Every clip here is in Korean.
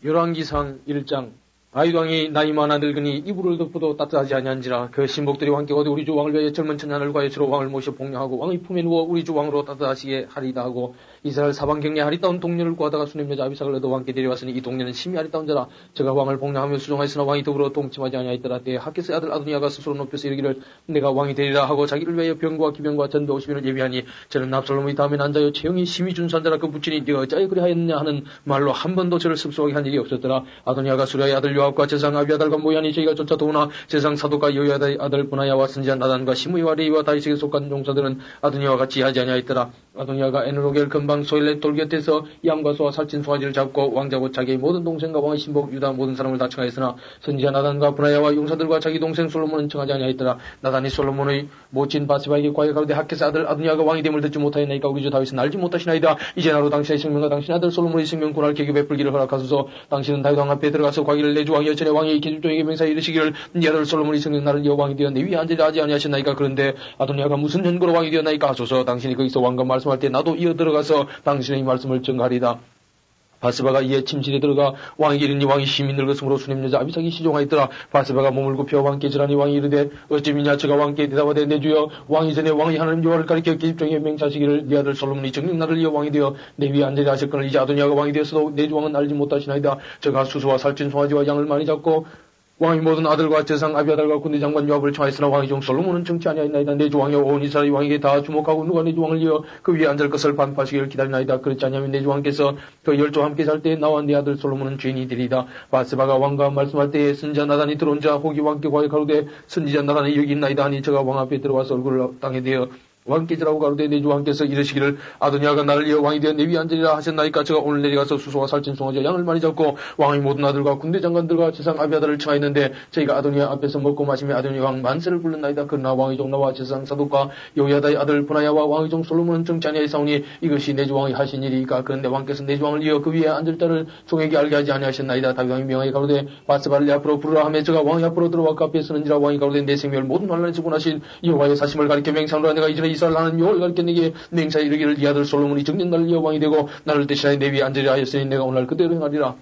열왕기상 1장 아이왕이 나이 많아 늙으니 이불을 덮어도 따뜻하지 아니한지라. 그 신복들이 왕께 거두 우리 주 왕을 위하여 젊은 처녀를 구하여 주로 왕을 모셔 복령하고 왕의 품에 누워 우리 주 왕으로 따뜻하시게 하리다 하고 이스라엘 사방 경내에 아리따운 동료를 구하다가 수냄 여자 아비삭을 얻어 왕께 데려왔으니 이 동료는 심히 아리따운 자라. 저가 왕을 복령하며 수종하였으나 왕이 더불어 동침하지 아니하였더라. 때에 하켓의 아들 아도니아가 스스로 높여서 이르기를 내가 왕이 되리라 하고 자기를 위하여 병과 기병과 전대 50인을 예비하니 저는 압살롬의 다음에 난자여 체형이 심히 준수한 자라. 그 부친이 네가 어찌하여 그리하였느냐 하는 말로 한 번도 저를 습소하게 한 일이 없었더라. 아도니아가 수랴의 아들 요압과 제상 아비아달과 모야니 저희가 쫓아 도우나 제상 사도가 여호야다의 아들 브나야와 선지자 나단과 시므이와 레이와 다윗에게 속한 용사들은 아도니아와 같이 하지 아니하였더라. 아도니아가 에누로겔 근방 소일렛 돌 곁에서 양과 소와 살찐 송아지를 잡고 왕자고 자기의 모든 동생과 왕의 신복 유다 모든 사람을 다 청하였으나 선지자 나단과 브나야와 용사들과 자기 동생 솔로몬은 청하지 아니하였더라. 나단이 솔로몬의 모친 바세바에게 과에 가로되 하켓의 아들 아도니아가 왕이 됨을 듣지 못하였나이까 우리 주 다윗은 알지 못하시나이다. 이제 나로 당신의 생명과 당신의 아들 솔로몬의 생명 군할 계급 베풀기를 허락하소서. 당신은 다윗 왕 앞에 들어가서 과기를 내주 왕이여 전에 왕이 계집종에게 맹사에 이르시기를 네 아들 솔로몬의 생명 나를 이어 왕이 되어 내 위에 앉으려 하지 아니하셨나이까. 그런데 아도니아가 무슨 근거로 왕이 되었나이까 하소서. 당신이 거기서 왕과 말씀할 때 나도 이어 들어가서 당신의 말씀을 증가하리다. 바세바가 이에 침실에 들어가 왕에게 이르니 왕이 심히 늙었으므로 수냄 여자 아비삭이 시종하였더라. 바세바가 몸을 굽혀 왕께 지라니 왕이 이르되 어찌미냐. 저가 왕께 대답하되 내 주여 왕이 전에 왕이 하나님 여호와를 가리켜 계집종에게 맹사하시기를 네 아들 솔로몬이 정녕 나를 이어 왕이 되어 내 위에 앉으려 하셨거늘 이제 아도니아가 왕이 되었어도 내 주 왕은 알지 못하시나이다. 저가 수수와 살찐 송아지와 양을 많이 잡고 왕의 모든 아들과 제상 아비아달과 군대 장관 요압을 청하였으나 왕의 종 솔로몬은 정치 아니하였나이다. 내 주 왕이여 온 이스라엘 왕에게 다 주목하고 누가 내 주 왕을 이어 그 위에 앉을 것을 반파하시기를 기다리나이다. 그렇지 아니하면 내 주 왕께서 그 열조와 함께 살 때 나와 네 아들 솔로몬은 죄인이 되리이다. 바세바가 왕과 말씀할 때에 선지자 나단이 들어온 자 혹이 왕께 과에 가로되 선지자 나단이 여기 있나이다 하니 저가 왕 앞에 들어와서 얼굴을 땅에 대어 왕께 지라고 가로되 내 주 왕께서 이르시기를 아도니아가 나를 이어 왕이 되어 내 위에 앉으리라 하셨나이까. 저가 오늘 내려가서 수소와 살찐 송아지와 양을 많이 잡고 왕의 모든 아들과 군대 장관들과 제상 아비아달을 청하였는데 저희가 아도니아 앞에서 먹고 마시며 아도니아 왕 만세를 불렀나이다. 그러나 왕의 종 나와 제상 사독과 여호야다의 아들 브나야와 왕의 종 솔로몬은 정치 아니하였사오니 이것이 내 주 왕이 하신 일이니까. 그런데 왕께서 내 주 왕을 이어 그 위에 앉을 자를 종에게 알게 하지 아니하셨나이다. 다윗 왕이 명하게 가로되 바세바를 내 앞으로 부르라 하며 저가 왕의 앞으로 들어와 그 앞에 서는지라. 왕이 가로되 내 생명을 모든 환난에서 구원하신 여호와의 사심을 가리켜 맹상으로 내가 이전에 이스라엘 하는 여호와를 가리켜 내게 맹사에 이르기를 네 아들 솔로몬이 정녕 나를 이어 왕이 되고 나를 대신하여 내 위에 앉으려 하였으니 내가 오늘 그대로 행하리라.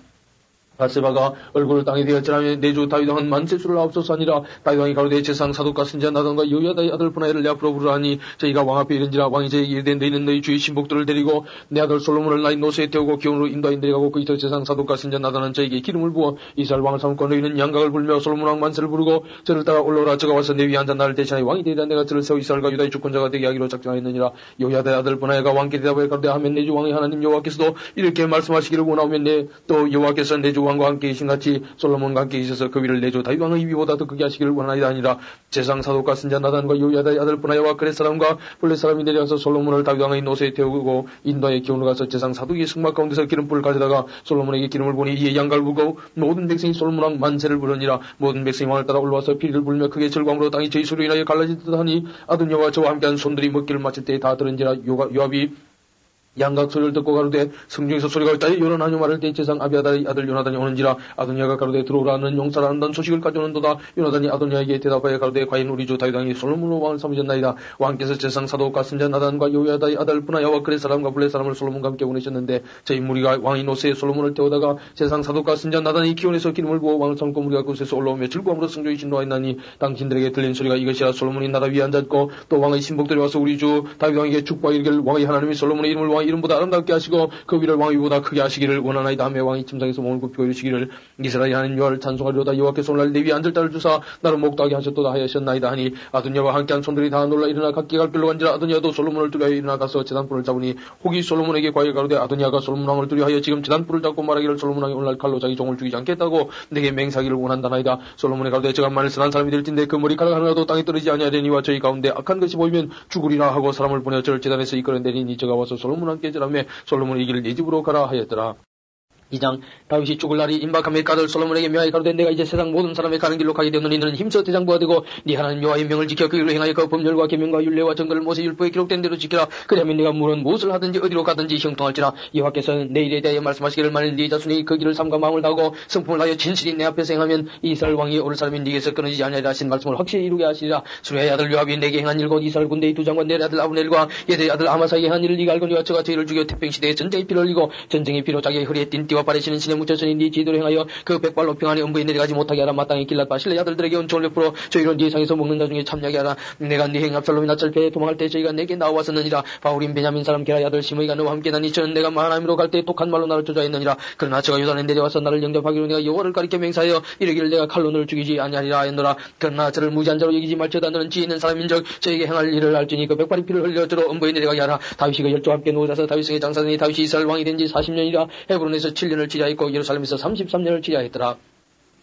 바세바가 얼굴을 땅에 대었지라며 내 주 다윗 왕은 만세수를 앞서서 하니라. 다윗 왕이 가로되 제상 사독과 선지자 나단과 여호야다의 아들 브나야를 내 앞으로 부르라니 저희가 왕 앞에 이른지라. 왕이 저에게 이르되 너희는 너희 주의 신복들을 데리고 내 아들 솔로몬을 나의 노새에 태우고 기온으로 인도하여 데려가고 거기서 제상 사독과 선지자 나단은 저에게 기름을 부어 이스라엘 왕을 삼고 너희는 양각을 불며 솔로몬 왕 만세를 부르고 저를 따라 올라오라. 저가 와서 내 위에 앉아 나를 대신하여 왕이 되리라. 내가 저를 세워 이스라엘과 유다의 주권자가 되게 하기로 작정하였느니라. 여호야다의 아들 브나야가 왕께 대답하여 가로되 하면 내 주 왕의 하나님 여호와께서도 이렇게 말씀하시기를 원하오면 또 여호와께서 내 주 왕과 함께 계신같이 솔로몬과 함께 계셔서 그 위를 내줘 다윗 왕의 위보다 더 크게 하시기를 원하이다 아니라. 제상 사독과 선지자 나단과 여호야다의 아들 브나야와 그렛 사람과 블렛 사람이 내려가서 솔로몬을 다윗 왕의 노새에 태우고 인도에 기온으로 가서 제상 사독이 승막 가운데서 기름불을 가져다가 솔로몬에게 기름을 부니 이에 양갈을 부고 모든 백성이 솔로몬 왕 만세를 부르니라. 모든 백성이 왕을 따라 올라와서 피리를 불며 크게 절광으로 땅이 저희 소리로 인하여 갈라지듯 하니 아도니아와 저와 함께한 손들이 먹기를 마칠 때에 다 들은지라. 요압이 양각 소리를 듣고 가로되 성중에서 소리가 있다니 요나하뇨 말할 때 제상 아비아달의 아들 요나단이 오는지라. 아도니아가 가로되 들어오라는 용사라 한다는 소식을 가져오는도다. 요나단이 아도니아에게 대답하여 가로되 과연 우리 주 다윗 왕이 솔로몬 왕을 삼으셨나이다. 왕께서 제상 사독과 선지자 나단과 여호야다의 아들 브나야와 그렛 사람과 블렛 사람을 솔로몬과 함께 보내셨는데 저희 무리가 왕의 노새에 솔로몬을 태우다가 제상 사독과 선지자 나단이 기온에서 기름을 부어 왕을 삼고 무리가 그곳에서 올라오며 즐거움으로 성전이 진노하였나니 당신들에게 들린 소리가 이것이라. 솔로몬이 나다 위에 앉았고 또 왕의 신복들이 와서 우리 주 다윗 왕에게 축복하여 이르기를 왕의 하나님이 솔로몬의 이름을 왕의 이름보다 아름답게 하시고 그 위를 왕의 위보다 크게 하시기를 원하나이다 하며 왕이 침상에서 몸을 굽히고 이르시기를 이스라엘 하나님 여호와를 찬송하리로다. 여호와께서 오늘 내 위에 앉을 자를 주사 나를 목도하게 하셨도다 하셨나이다 하니 아도니아와 함께한 손들이 다 놀라 일어나 각기 갈 길로 간지라. 아도니아도 솔로몬을 두려하여 일어나 가서 제단불을 잡으니 혹이 솔로몬에게 과에 가로되 아도니아가 솔로몬 왕을 두려하여 지금 제단불을 잡고 말하기를 솔로몬 왕이 오늘날 칼로 자기 종을 죽이지 않겠다고 내게 맹세하기를 원한다나이다. 솔로몬이 가로되 저가 만일 선한 사람이 될진데 그 머리카락 하나라도 땅에 떨어지지 아니하려니와 저희 가운데 악한 것이 보이면 죽으리라 하고 사람을 보내 저를 제단에서 이끌어내리니 저가 와서 솔로몬 왕께 절하며 솔로몬이 이기를 네 집으로 가라 하였더라. 2장 다윗이 죽을 날이 임박함에 까들 솔로몬에게 명하여 가로되 내가 이제 세상 모든 사람의 가는 길로 가게 되었노니 너는 힘써 대장부가 되고 네 하나님 여호와의 명을 지켜 그 길로 행하여 그 법률과 계명과 율례와 정글을 모세 율법에 기록된 대로 지키라. 그러면 네가 물은 무엇을 하든지 어디로 가든지 형통할지라. 여호와께서는 내일에 대하여 말씀하시기를 만일 네 자손이 그 길을 삼가 마음을 다하고 성품을 하여 진실이 내 앞에서 행하면 이스라엘 왕이 오를 사람이 네게서 끊어지지 아니하리라 하신 말씀을 확실히 이루게 하시리라. 수레의 아들 요압이 내게 행한 일 곧 이스라엘 군대의 두 장관 넬의 아들 아브넬과 예대의 아들 아마사에게 행한 일을 네가 알거니와 저가 저희를 죽여 태평시대에 전쟁의 피를 흘리고 전쟁의 피로 자기의 허리에 띤 띠와 여호와 바리시는 신의 묻혔으니 네 지도를 행하여 그 백발 높이 안에 음부에 내려가지 못하게 하라. 마땅히 길랏 바실레 아들들에게 은총을 베풀어 저희로 네 상에서 먹는 자 중에 참여하게 하라. 내가 네 행 압살롬이 낯을 배에 도망할 때 저희가 내게 나와왔었느니라. 바울인 베냐민 사람 게라의 아들 시므이가 너와 함께 다니 저는 내가 마하나임으로 갈 때 독한 말로 나를 조자했느니라. 그러나 저가 요단에 내려와서 나를 영접하기로 내가 여호와를 가리켜 맹세하여 이르기를 내가 칼로 너를 죽이지 아니하리라 하였노라. 그러나 저를 무지한 자로 여기지 말지어다. 너는 지혜 있는 사람인즉 저에게 행할 일을 알지니 그 백발의 피를 흘려 저로 음부에 내려가게 하라. 다윗이 그 열조와 함께 누워자서 다윗에게 장사되니 다윗이 이스라엘 왕이 된 지 40년이라. 헤브론에서 7년을 치자했고 예루살렘에서 33년을 치자했더라.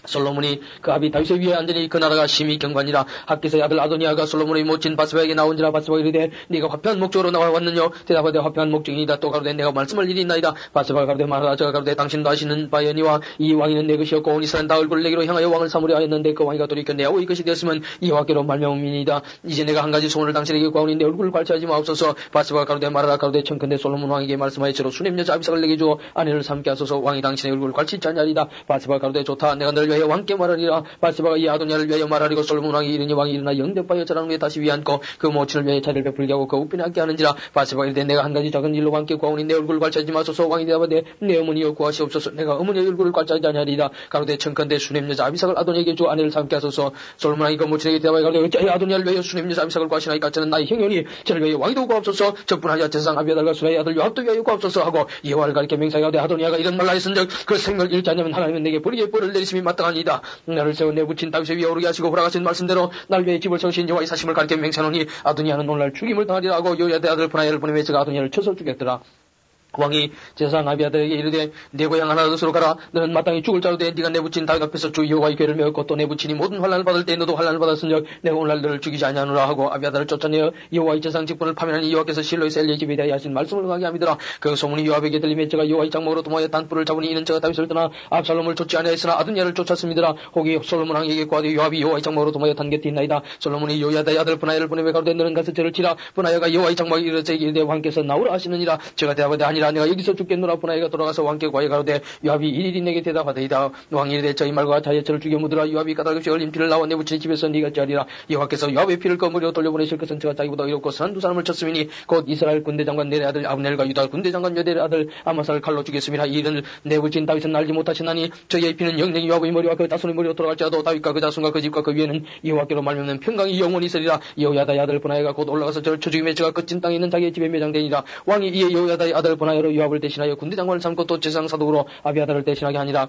솔로몬이 그 아비 다윗의 위에 앉으니 그 나라가 심히 경관이라. 학기서의 아들 아도니아가 솔로몬의 모친 바스바에게 나온지라. 바스바가 이르되 네가 화평한 목적으로 나와왔느냐. 대답하되 화평한 목적이니이다. 또 가로되 내가 말씀할 일이 있나이다. 바스바가 가로되 말하라. 저가 가로되 당신도 아시는 바여니와 이 왕이는 내 것이었고 온 이스라엘 다 얼굴을 내기로 향하여 왕을 삼으려 하였는데 그 왕이가 돌이켜 내 아우의 것이 되었으면 여호와께로 말미암음이니이다. 이제 내가 한 가지 소원을 당신에게 구하오니 내 얼굴을 관찰하지 마옵소서. 바스바가 가로되 말하라. 가로되 청컨대 솔로몬 왕에게 말씀하여 저로 수냄 여자 아비삭을 내게 주어 아내를 삼게 하소서. 왕이 당신의 얼굴을 관찰치 아니하리이다. 바스바가 가로되 좋다. 내가 너를 위하여 왕께 말하리라. 바스바가 이 아도니아를 위하여 말하리고 솔로몬 왕이 이르니 왕이 일어나 영접하여 저랑 위에 다시 위안고 그 모친을 위하여 차례를 베풀게 하고 그 우편에 앉게 하는지라. 바스바가 이르되 내가 한 가지 작은 일로 왕께 구하오니 내 얼굴을 관찰하지 마소서. 왕이 대답하되 내 어머니여 구하시옵소서. 내가 어머니의 얼굴을 관찰하지 아니하리이다. 가로되 청컨대 수냄 여자 아비삭을 아도니아에게 주 아내를 삼게 하소서. 솔로몬 왕이 그 모친에게 대답하여 가로되 어찌하여 아도니아를 위하여 수냄 여자 아비삭을 구하시나이까. 저는 나의 형연이 저를 위하여 왕이도 구하옵소서. 적분하여 제사장 아비아달과 수라의 아들 요압도 위하여 구하옵소서 하고 여호와를 가리켜 맹세하되 아도니아가 이런 말을 하였은즉 그 생을 잃지 않으면 하나님은 내게 불의의 벌을 내리심이 마땅하니이다. 나를 세워 내 부친 다윗의 위에 오르게 하시고 허락하신 말씀대로 날 위해 집을 세우신 여호와의 사심을 가리켜 맹세하노니 아도니아는 오늘날 죽임을 당하리라 하고 요야대 아들 브나야를 보내며 저가 아도니아를 쳐서 죽였더라. 왕이 제사장 아비아들에게 이르되 내 고향 하나둘으로 가라. 너는 마땅히 죽을 자로 돼 네가 내 부친 다윗 앞에서 주 여호와의 괴를 메웠고 또 내 부친이 모든 환난을 받을 때 너도 환난을 받았으니 내가 오늘날 너를 죽이지 아니하노라 하고 아비아들을 쫓아내어 여호와의 제사장 직분을 파면하니 여호와께서 실로에서 엘리의 집에 대하여 하신 말씀을 응하게 함이더라. 그 소문이 요압에게 들리며 저가 여호와의 장막으로 도모하여 단뿔을 잡으니 이는 저가 다윗을 떠나 압살롬을 쫓지 아니하였으나 아도니아를 쫓았음이더라. 혹이 솔로몬 왕에게 구하되 요압이 여호와의 장막으로 도모하여 단 곁에 있나이다. 솔로몬이 요야다의 아들 브나야를 보내며 가로되 너는 가서 저를 치라. 브나야가 여호와의 장막에 이르러 저에게 이르되 왕께서 나오라 하시느니라. 저가 대답하되 아니라 내가 여기서 죽겠노라. 브나야가 돌아가서 왕께 구하여 가로되 요압이 일일이 내게 대답하되이다. 왕이 이르되 저희 말과 자의 저를 죽여 묻으라. 요압이 까닭없이 흘린 피를 나와 내 부친의 집에서 네가 찌하리라. 여호와께서 요압의 피를 거머리로 돌려보내실 것은 저가 자기보다 의롭고 선한 두 사람을 쳤음이니 곧 이스라엘 군대 장관 넬의 아들 아브넬과 유다 군대 장관 여델의 아들 아마사를 칼로 죽였음이라. 이 일을 내 부친 다윗은 알지 못하시나니 저희의 피는 영영이 요압의 머리와 그 자손의 머리로 돌아갈지라도 다윗과 그 자손과 그 집과 그 위에는 여호와께로 말미암는 평강이 영원히 있으리라. 여호야다의 아들 브나야가 곧 올라가서 저를 쳐 죽이며 저가 끝진 땅에 있는 자기의 집에 매장되니라. 왕이 이에 여호야다의 아들 브나야로 요압을 대신하여 군대 장관을 삼고 또 제사장 사독으로 아비아달을 대신하게 하니라.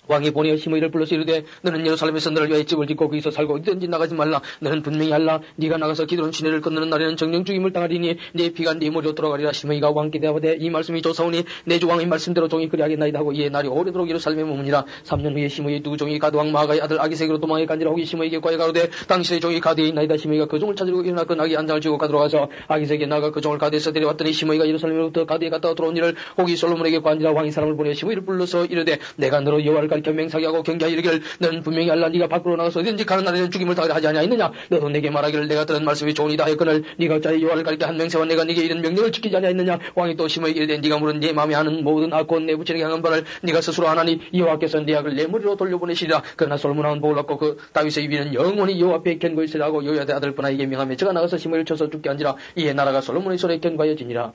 왕이 보내어 시므이를 불러서 이르되 너는 예루살렘에서 너를 위하여 집을 짓고 거기서 살고 어디든지 나가지 말라. 너는 분명히 알라. 네가 나가서 기드론 시내를 건너는 날에는 정령 죽임을 당하리니 네 피가 네 머리로 돌아가리라. 시므이가 왕께 대답하되 이 말씀이 좋사오니 내 주 왕의 말씀대로 종이 그리하겠나이다 하고 이에 날이 오래도록 예루살렘에 머무니라. 3년 후에 시므이의 두 종이 가드왕 마아가의 아들 아기색으로 도망해 간지라. 혹이 시므이에게 구하여 가로되 당신의 종이 가드에 있나이다. 시므이가 그 종을 찾으려고 일어나 그 나귀 한 장을 쥐고 가드로 가서 아기색에 나가 그 종을 가드에서 데려왔더니 시므이가 예루살렘으로부터 가드에 갔다가 돌아온 일을 혹이 솔로몬에게 관지라. 왕이 사람을 보내어 시므이를 불러서 이르되 내가 너로 여호와를 가리켜 맹세하게 하고 경계하여 이르기를 너는 분명히 알라. 네가 밖으로 나가서 어디든지 가는 날에는 죽임을 당하려 하지 아니하였느냐. 너도 내게 말하기를 내가 들은 말씀이 좋으니이다 하였거늘 네가 어찌하여 여호와를 가리켜 한 맹세와 내가 네게 이른 명령을 지키지 아니하였느냐. 왕이 또 시므이에게 이르되 네가 물은 네 마음에 하는 모든 악고 내 부친에게 향한 바를 네가 스스로 하나니 여호와께서 네 악을 내 머리로 돌려보내시리라. 그러나 솔로몬 왕은 복을 얻고 그 다윗의 위는 영원히 여호와 앞에 견고히 하고 여호야의 아들 브나야에게 명하며 저가 나가서 시므이를 쳐서 죽게 한지라. 이에 나라가 솔로몬의 손에 견고하여지니라.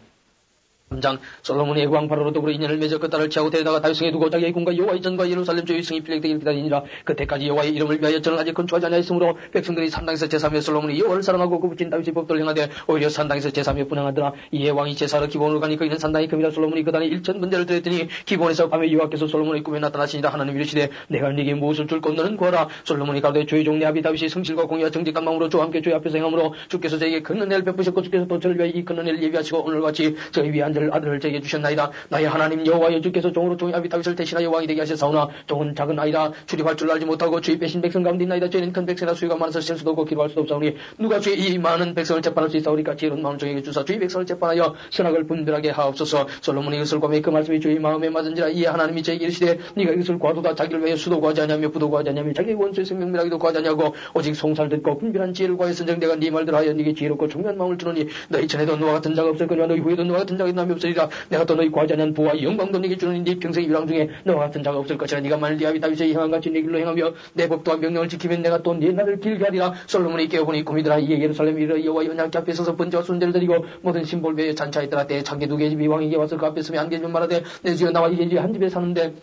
3장 솔로몬의 왕 바로로 더불어 인연을 맺어 그 딸을 취하고 데려다가 다윗성에 두고 자기의 궁과 여호와의 전과 예루살렘 주의 승이 필력되기를 기다리니라. 그때까지 여호와의 이름을 위하여 저는 아직 건축하지 아니하였으므로 백성들이 산당에서 제사하며 솔로몬이 여호와를 사랑하고 그 부친 다윗의 법도를 행하되 오히려 산당에서 제사하며 분향하더라. 이에 왕이 제사로 기본으로 가니 거기는 산당이 금이라. 솔로몬이 그 단에 1,000번제를 드렸더니 기본에서 밤에 여호와께서 솔로몬의 꿈에 나타나시니라. 하나님 이르시되 내가 네게 무엇을 줄고 너는 구하라. 솔로몬이 가로되 주의 종 내 아비 다윗이 성실과 공의와 정직한 마음으로 주와 함께 주의 앞에서 행함으로 주께서 저에게 건너내를 베푸셨고 주께서 또 저를 위하여 이 건너내를 예비하시고 오늘같이 저희 위에 앉을 아들을 저에게 주셨나이다. 나의 하나님 여호와여 주께서 종으로 종의 아비 다윗을 대신하여 왕이 되게 하셨사오나 종은 작은 아이라 출입할 줄 알지 못하고 주의 빼신 백성 가운데 있나이다. 저희는 큰 백성이라 수위가 많아서 쉴 수도 없고 기도할 수도 없사오니 누가 주의 이 많은 백성을 재판할 수 있사오리까. 지혜로운 마음을 종에게 주사 주의 백성을 재판하여 선악을 분별하게 하옵소서. 솔로몬이 이것을 구하며 그 말씀이 주의 마음에 맞은지라. 이에 하나님이 저에게 이르시되 네가 이것을 구하도다 자기를 위하여 수도 구하지 아니하며 부도 구하지 아니하며 자기의 원수의 생명멸하기도 구하지 아니하고 오직 송사를 듣고 분별한 지혜를 구하였은즉 내가 네 말대로 하여 네게 지혜롭고 총명한 마음을 주노니 너희 전에도 너와 같은 자가 없었거니와 너희 후에도 너와 같은 자가 있나며 사람이 없으리라. 내가 또 너희 구하지 않은 부와 영광도 네게 주는 네 평생의 유랑 중에 너와 같은 자가 없을 것이라. 네가 만일 네 아비 다윗의 행함같이 네 길로 행하며 내 법도와 명령을 지키면 내가 또 네 날을 길게 하리라. 솔로몬이 깨어보니 꿈이더라. 이에 예루살렘 이르러 여호와 연약히 앞에 서서 번제와 순제를 드리고 모든 신볼 외에 잔치하였더라. 때에 창기 두 개의 집이 왕에게 와서 그 앞에 서면 한 개는 말하되 내 주여 나와 이 계집이 한 집에 사는데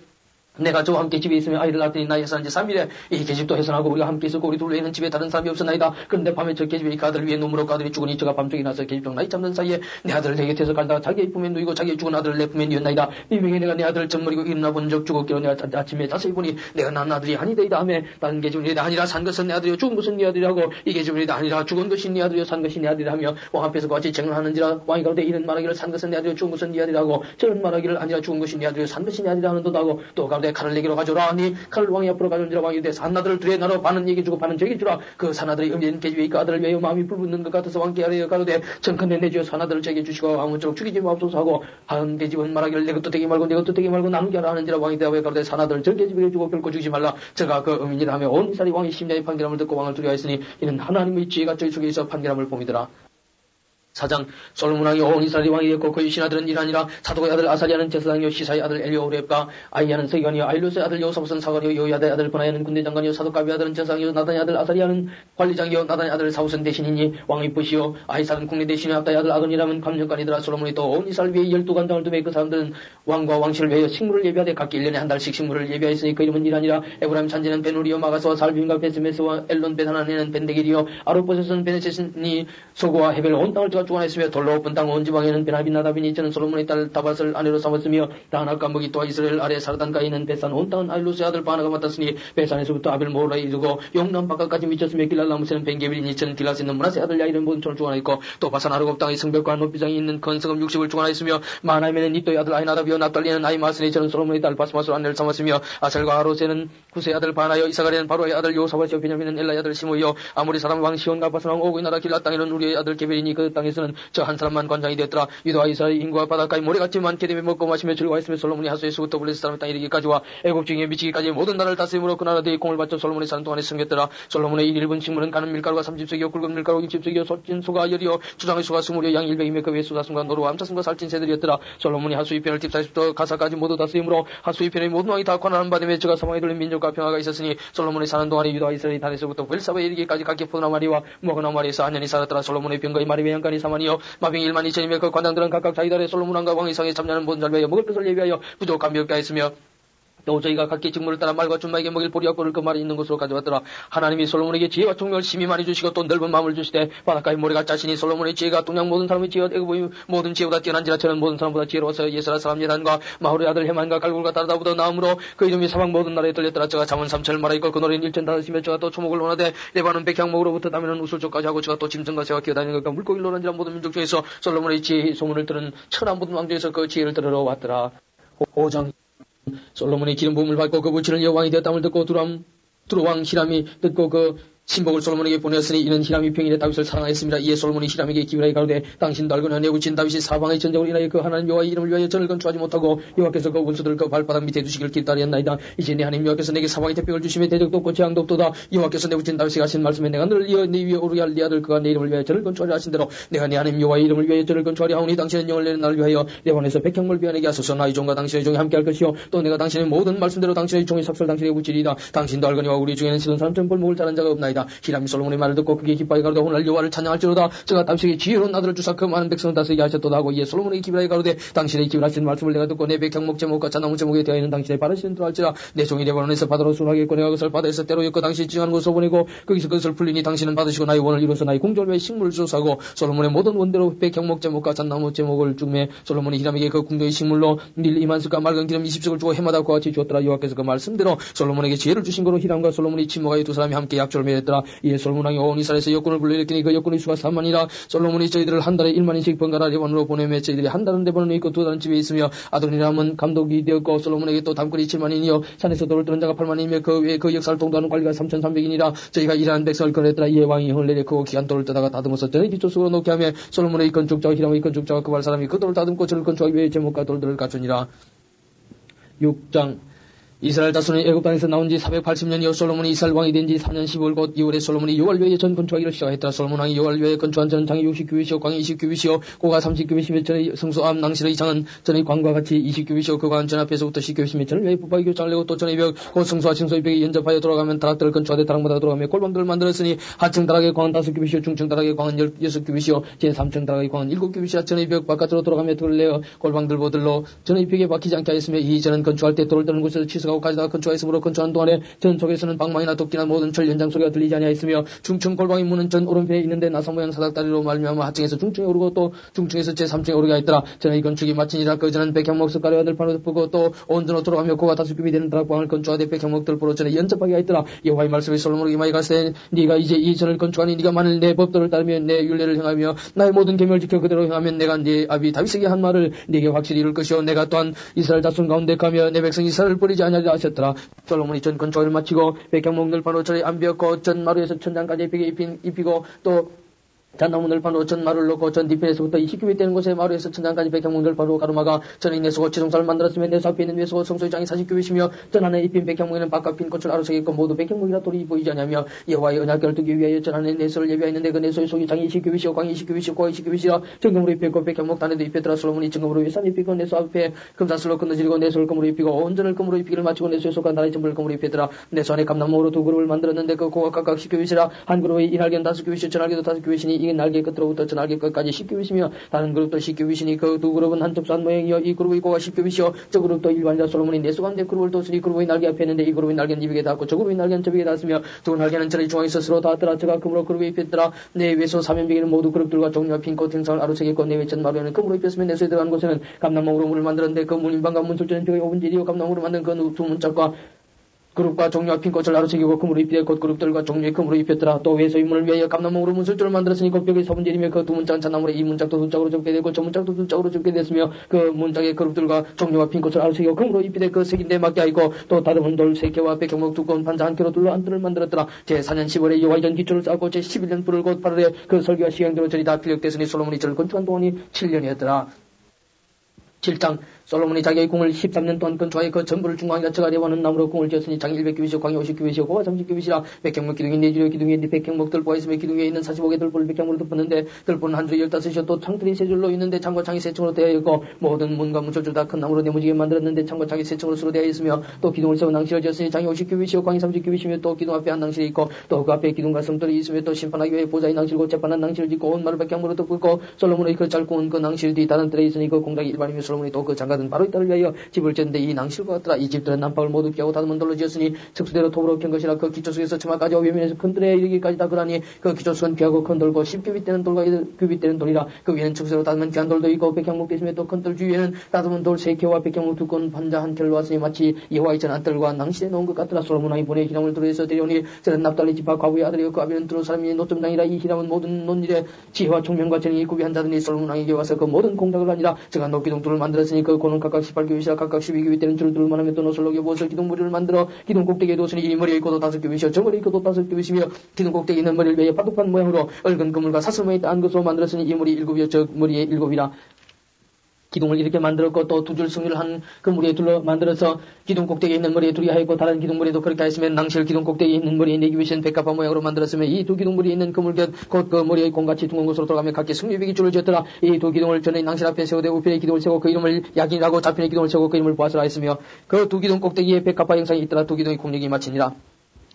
내가 저와 함께 집에 있으면 아이를 낳더니 나이 해산한 지 3일에 이 계집도 해산하고 우리가 함께 있었고 우리 둘 외에는 집에 다른 사람이 없었나이다. 그런데 밤에 저 계집이 그 아들 위에 눈물로 그 아들이 죽으니 저가 밤중에 나서 계집종 나이 잡는 사이에 내 아들을 내 곁에서 간다가 자기의 품에 누이고 자기의 죽은 아들을 내 품에 누였나이다. 이명에 내가 내 아들을 정머리고 일어나 본 적 죽었기로 내가 아침에 자세히 보니 내가 낳은 아들이 아니되이다 하며 다른 계집은 내 아니라 산 것은 내 아들이요 죽은 것은 네 아들이라고 이 계집은 내 아니라 죽은 것이 네 아들이요 산 것이 내 아들이라 하며 왕 앞에서 같이 쟁론하는지라 왕이 가로되 이런 말하기를 산 것은 내 아들이요 죽은 것은 네 아들이라고 저런 말하기를 아니라 죽은 것이 네 아들이요 산 것이 내 아들이라 하는도다 하고 또 가로되 칼을 내게로 가져라 하니 칼을 왕이 앞으로 가져온지라. 왕이 이르되 산아들을 둘에 나눠 반은 얘기 주고 반은 저에게 주라. 그 산아들이 음진 계집이 그 아들을 위하여 마음이 불붙는 것 같아서 왕께 아뢰어 가로되 청컨대 내 주여 산아들을 저에게 주시고 아무쪼록 죽이지 마옵소서 하고 한 계집은 말하기를 내 것도 되게 말고 내 것도 되게 말고 나누게 하라 하는지라. 왕이 대답하여 가로되 산아들을 저 계집에게 주고 결코 죽이지 말라. 저가 그 음인이라 하며 온 이스라엘이 왕의 심장의 판결함을 듣고 왕을 두려워하였으니 이는 하나님의 지혜가 저희 속에 있어 판결함을 봄이더라. 4장 솔로몬 왕이 온 이스라엘 왕이 되었고 그의 신하들은 이러하니라. 사독의 아들 아사리아는 제사장이요 시사의 아들 엘리오렙과 아이야는 서기관이요 아일로스의 아들 여호사밧은 사관이요 여호야다의 아들 브나야는 군대장관이요 사독가비의 아들은 제사장이요 나단의 아들 아사리아는 관리장이요 나단의 아들 사우스는 대신이니 왕의 부시요 아이살은 국리 대신이요 압다의 아들 아도니라면 감령관이더라. 솔로몬이 또 온 이스라엘 위에 12관장을 두매 그 사람들은 왕과 왕실을 위하여 식물을 예비하되 각기 1년에 한 달씩 식물을 예비하였으니 그 이름은 이라니라. 에브라임 잔지는 베누리요 마가스와 살빔과 베스메스와 엘론 베하나네는 벤데길이요 아로포셋은 베네셋이 소고와 헤벨 온 땅을 주관했으며 돌로 엎은 땅 온 지방에는 베나빈 나다빈이 저는 솔로몬의 딸 다밧을 아내로 삼았으며 다나과 먹이 또한 이스라엘 아래 사르단가에 있는 베산 온 땅은 아일로스의 아들 바나가 맡았으니 베산에서부터 아벨 모라에 이르고 용남 바깥까지 미쳤으며 길랄라무스는 벤게빌이니 저는 길라스 있는 문하세 아들 야이른 모든 촌을 주관하였고 또 바산 아르곱 땅의 성벽과 높이장이 있는 건성읍 60을 주관하였으며 마나임에는 니또의 아들 아이나답이요 납달리는 아이마스니 저는 솔로몬의 딸 바스마스로 아내를 삼았으며 아셀과 아로세는 구세의 아들 바나요 이사가리는 바로의 아들 요사밧이요 베냐민은 엘라의 아들 시므이요 아모리 사람 왕 시온과 바산 왕 오고의 나라 길라 땅에는 우리의 아들 게벨이니 그 땅에서는 저 한 사람만 관장이 되었더라. 유다와 이스라엘 인구와 바닷가에 모래같이 많게 되며 먹고 마시며 즐거워했으며 솔로몬이 하수에서부터 블레셋 사람의 땅에 이르기까지와 애굽 중에 미치기까지 모든 나라를 다스림으로 그 나라들이 공을 바쳐 솔로몬이 사는 동안에 섬겼더라. 솔로몬의 1분 식물은 가는 밀가루가 30석이요 굵은 밀가루 60석이요 솔진 소가 10이요 주장의 소가 20이요 양 100이며 그 외에 수다슴과 노루와 암사슴과 살찐 새들이었더라. 솔로몬이 하수 2편을 딥 40도 가사까지 모두 다스림으로 하수 2편의 모든 왕이 다 권한을 받으며 저가 사방에 돌린 민족과 평화가 있었으니 솔로몬이 사는 동안에 유다와 이스라엘이 단에서부터 벨사바에 이르기까지 각기 포도나마리와 먹어나마리에서 한년이 살았더라. 솔로몬의 병거의 마리 외양간이 3만이요 마병이 1만 2천이며 그 관장들은 각각 자기 달에 솔로몬 왕과 왕의 상에 참여하는 모든 자를 위하여 먹을 것을 예비하여 부족한 몇 가했으며 또 저희가 각기 직무를 따라 말과 준마에게 먹일 보리와 꿀을 그 말이 있는 곳으로 가져왔더라. 하나님이 솔로몬에게 지혜와 총명을 심히 많이 주시고 또 넓은 마음을 주시되 바닷가의 모래가 짜시니 솔로몬의 지혜가 동양 모든 사람의 지혜와 애굽의 모든 지혜보다 뛰어난지라. 저는 모든 사람보다 지혜로워서 예스라 사람 예단과 마홀의 아들 헤만과 갈굴과 다르다보다 나음으로 그 이름이 사방 모든 나라에 들렸더라. 저가 잠언 3천을 말하였고 그 노래는 1,000다섯이며 저가 또 초목을 논하되 레바논 백향목으로부터 다면은 우술족까지 하고 저가 또 짐승과 새와 기어다니는 것과 물고기를 논한지라. 모든 민족 중에서 솔로몬의 지혜의 소문을 들은 천하 모든 왕 중에서 그 지혜를 들으러 왔더라. 5장 솔로몬이 기름 부음을 받고 그 부치는 여왕이 되었다함을 듣고 두루왕 히람이 듣고 그 신복을 솔로몬에게 보내었으니 이는 히람이 평일에 다윗을 사랑하였습니다. 이에 솔로몬이 히람에게 기브라에 가로되 당신도 알거니와 내 부친 다윗이 사방의 전쟁으로 인하여 그 하나님 여호와의 이름을 위하여 저를 건축하지 못하고 여호와께서 그 원수들을 그 발바닥 밑에 두시기를 기다렸나이다. 이제 내 하나님 여호와께서 내게 사방의 태평을 주시며 대적도 없고 재앙도 없도다. 여호와께서 내 부친 다윗이 하신 말씀에 내가 너를 이어 네 위에 오르게 할 네 아들 그가 내 이름을 위하여 저를 건축하려 하신 대로 내가 내 하나님 여호와의 이름을 위하여 저를 건축하려 하오니 당신은 영을 내는 나를 위하여 레반에서 백향물 비워내게 하소서. 나의 종과 당신의 종이 함께 할 것이요 또 내가 당신의 모든 말씀대로 당신의 종의 삭설 당신에게 붙이리이다. 당신도 알거니와 우리 중에는 시돈 사람처럼 볼목을 자른 자가 없나이다. 히람이 솔로몬의 말을 듣고 그게 기뻐하여 가로되 오늘 여호와를 찬양할지로다. 저가 다윗에게 지혜로운 아들을 주사 그 많은 백성을 다스리게 하셨도다 하고 이에 솔로몬에게 기브라에 가로되 당신의 기브라신 말씀을 내가 듣고 내 백향목 제목과 자나무 제목에 대하여 있는 당신의 바르시는 줄 알지라. 내 종이 레바논에서 바다로 순하겠고 내가 그것을 바다에서 때로 엮고 당신이 지정한 곳으로 보내고 거기서 그것을 풀리니 당신은 받으시고 나의 원을 이루어서 나의 공적을 위해 식물을 조사하고 솔로몬의 모든 원대로 백향목 제목과 잣나무 제목을 주매 솔로몬이 히람에게 그 궁도의 식물로 밀 2만석과 맑은 기름 20석을 주고 해마다 그와 같이 주었더라. 여호와께서 그 말씀대로 솔로몬에게 지혜를 주신 거로 히람과 솔로몬이 친모가의 두 사람이 함께 약조를 맺었더라. 이에 솔로몬 왕이 온 이스라엘에서 역군을 불러일으키니 그 역군의 수가 3만이라. 솔로몬이 저희들을 한 달에 1만인씩 번갈아 레바논으로 보내며 저희들이 한 달은 레바논에 있고 두 달은 집에 있으며 아도니람은 감독이 되었고 솔로몬에게 또 담꾼이 7만인이요 산에서 돌을 뜨는 자가 8만이며 그 외에 그 역사를 통도하는 관리가 3,300인이라. 저희가 일하는 백성을 거느렸더라. 이에 왕이 형을 내려 그 기간 돌을 뜨다가 다듬어서 전의 뒤쪽으로 놓게 하며 솔로몬의 건축자와 히람의 건축자와 그 발 사람이 그 돌을 다듬고 저를 건축하기 위해 제목과 돌들을 갖추니라. 6장 이스라엘 자손이 애굽 땅에서 나온 지 480년이요 솔로몬이 이스라엘 왕이 된 지 4년 10월 곧 2월에 솔로몬이 요알궤에 전 건축하기를 시작했더라. 솔로몬 왕이 요알궤에 건축한 전은 장이 60규빗이요 광이 20규빗이요 고가 30규빗이며 전의 성소암 낭실의 장은 전의 광과 같이 20규빗이요 그 광 전 앞에서부터 10규빗이며 전을 외 부파기 교장을 내고 또 전의 벽 곧 성소와 층소의 벽이 연접하여 돌아가면 다락들을 건축하되 다락마다 돌아가며 골방들을 만들었으니 하층 다락의 광은 5규빗이요 중층 다락의 광은 6규빗이요 제3층 다락의 광은 7규빗이라 전의 벽 바깥으로 돌아가며 돌을 내어 골방들 보들로 전의 벽에 박히지 않게 하였으며 이 전은 건축할 때 돌을 떠는 곳에서 취소하고 가져다가 건축하였으므로 건축한 동안에 전 속에서는 방망이나 도끼나 모든 철 연장 소리가 들리지 아니하였으며 중층 골방의 문은 전 오른편에 있는데 나사 모양 사닥다리로 말미암아 하층에서 중층에 오르고 또 중층에서 제3층에 오르게 하였더라. 전의 건축이 마치니라. 그 전은 백향목 석가래와 들판으로 덮고 또 온전으로 돌아가며 고가 5규빗이 되는 다락방을 건축하되 백향목 들보로 전에 연접하게 하였더라. 여호와의 말씀이 솔로몬에게 임하여 가시되 네가 이제 이 전을 건축하니 네가 만일 내 법도를 따르며 내 율례를 행하며 나의 모든 계명을 지켜 그대로 행하면 내가 네 아비 다윗에게 한 말을 네게 확실히 이룰 것이요 내가 또한 이스라엘 자손 가운데 가며 내 백성 이스라엘을 버리지 아니하리라 하셨더라. 솔로몬이 전 건축을 마치고 백향목 들판으로 전의 안벽고 전 마루에서 천장까지 벽에 입히고 또 잔나무 늘판으로 전 마루를 놓고 전 뒤편에서부터 20규빗 되는 곳에 마루에서 천장까지 백향목 늘판으로 가로막아 전에 내수고 지성사를 만들었으며 내수 앞에 있는 외수고 성소의 장이 40규빗이며 전 안에 입힌 백향목에는 바깥 핀 꽃을 아로새겨 있고 모두 백향목이라 돌이 보이지 않냐며 여호와의 언약궤를 두기 위하여 전 안에 내수를 예비하였는데 그 내수의 속이 장이 20규빗이요 광이 20규빗이요 고가 20규빗이라 정금으로 입혔고 백향목 단에도 입혔더라. 솔로몬이 정금으로 위산 입히고 내수 앞에 금사슬로 끊어지고 내수를 금으로 입히고 온전을 금으로 입히기를 마치고 내수의 속과 나라의 전부를 금으로 입혔더라. 내수 안에 감나무로 2그룹을 만들었는데 그 고가 각각 10규빗이라 한 그룹의 이 날개는 5규빗이요 전 날개도 5규빗이니 이 날개 끝으로부터 전 날개 끝까지 10규빗이며 다른 그룹도 10규빗이니 그 두 그룹은 한쪽 산 모양이요 이 그룹의 고가 10규빗이요 저 그룹도 일반이라. 솔로몬이 내수 가운데 그룹을 뒀으니 그룹의 날개 앞에 있는데 이 그룹의 날개는 이벽에 닿았고 저 그룹의 날개는 저벽에 닿았으며 두 날개는 전의 중앙에 스스로 닿았더라. 저가 금으로 그룹에 입혔더라. 내 외소 사면벽에는 모두 그룹들과 종류와 핀꽃 행상을 아로새겼고 내 외전 마루에는 금으로 입혔으며 내수에 들어가는 곳에는 감나무로 문을 만들었는데 그 문인방과 문술전은 벽의 5분의 1이요 감나무로 만든 그 두 문짝과 그룹과 종류와 핀꽃을 아로새기고 금으로 입히되 곧 그룹들과 종류의 금으로 입혔더라. 또 외소의 문을 위하여 감나무로 문술줄을 만들었으니 그 벽의 4분의 1이며 그 두 문짝은 잔나무로 이 문짝도 두 짝으로 접게 되고 저 문짝도 두 짝으로 접게 됐으며 그 문짝의 그룹들과 종류와 핀꽃을 아로새기고 금으로 입히되 그 색인데 맞게 하였고 또 다듬은 돌 3개와 백향목 두꺼운 판자 한 켜로 둘러 안뜰을 만들었더라. 제4년 10월에 여호와의 전 기초를 쌓고 제11년 불을 곧 8월에 그 설교와 시행대로 절이 다 필력됐으니 솔로몬이 절을 건축한 동안이 7년이었더라. 7장 솔로몬이 자기의 궁을 13년 동안 건축하여 그 전부를 중앙에 저가려하는 나무로 궁을 지었으니 장이 100규빗이요 광이 50규빗이요 고가 30규빗이라. 백향목 기둥이 4줄이요 기둥 위에 백향목 들보가 있으며 기둥 위에 있는 45개 들보를 백향목으로 덮었는데 들보는 한 줄이 15이요 또 창틀이 3줄로 있는데 창과 창이 3층으로 되어 있고 모든 문과 문철줄 다 큰 나무로 네모지게 만들었는데 창과 창이 3층으로 수로 되어 있으며 또 기둥을 세워 낭실을 지었으니 장이 50규빗이요 광이 30규빗이며 또 기둥 앞에 한 낭실이 있고 또 그 앞에 기둥과 성들이 있으며 또 심판하기 위해 보좌의 낭실고 재판한 낭실을 짓고 온 마루 백향목으로 덮고 솔로몬의 그 짧고 온 그 낭실 뒤 다른 뜰에 있으니 그 공작이 일반이며 솔로몬이 또 그 장가든 바로 이 딸을 위하여 집을 지었는데 이 낭실과 같더라. 이 집들은 난방을 모두 피하고 다듬은 돌로 지었으니 특수대로 톱으로 캔 것이라. 그 기초석에서 처마까지 외면에서 큰 뜰에 이르기까지 다 그러니 그 기초석은 귀하고 큰 돌고 10규빗 되는 돌과 1규빗 되는 돌이라. 그 위에는 특수대로 다듬은 귀한 돌도 있고 백향목도 있으며 또 큰 뜰 주위에는 다듬은 돌 3켜와 백향목 두꺼운 판자 한 켤로 왔으니 마치 여호와의 전한 뜰과 낭실에 놓은 것 같더라. 솔로몬 왕이 보내 희람을 들어에서 데려오니 저는 납달리 지파 과부의 아들이요 그 아비는 두루 사람이 노점장이라. 이 희람은 모든 논일에 지혜와 총명과 정의에 구비한 자들이 솔로몬 왕에게 와서 그 모든 공작을 하니라. 제가 녹기둥돌을 만들었으니 그 고는 각각 18규빗이라 각각 12규빗 되는 줄을 둘만 하며 또 노슬로 무엇을 기둥머리를 만들어 기둥 꼭대기에 뒀으니 이 머리에 있고도 5규빗이요 저 머리에 있고도 5규빗이며 기둥 꼭대기에 있는 머리를 위해 바둑판 모양으로 얽은 그물과 사슬모에 딴 것으로 만들었으니 이 머리 7이요 저 머리에 7이라. 기둥을 이렇게 만들었고 또 두 줄 승률을 한 그 머리에 둘러 만들어서 기둥 꼭대기에 있는 머리에 둘이 하였고 다른 기둥 머리에도 그렇게 하였으면 낭실 기둥 꼭대기에 있는 머리에 4규빗인 백합화 모양으로 만들었으며 이 두 기둥 머리에 있는 그물곁 곧 그 머리의 공같이 둥근 곳으로 돌아가며 각기 승류비기 줄을 지었더라. 이 두 기둥을 전에 낭실 앞에 세우되 우편에 기둥을 세우고 그 이름을 야긴이라고 좌편에 기둥을 세우고 그 이름을 보아스라 했으며 그 두 기둥 꼭대기에 백합화 형상이 있더라. 두 기둥의 공력이 마치니라.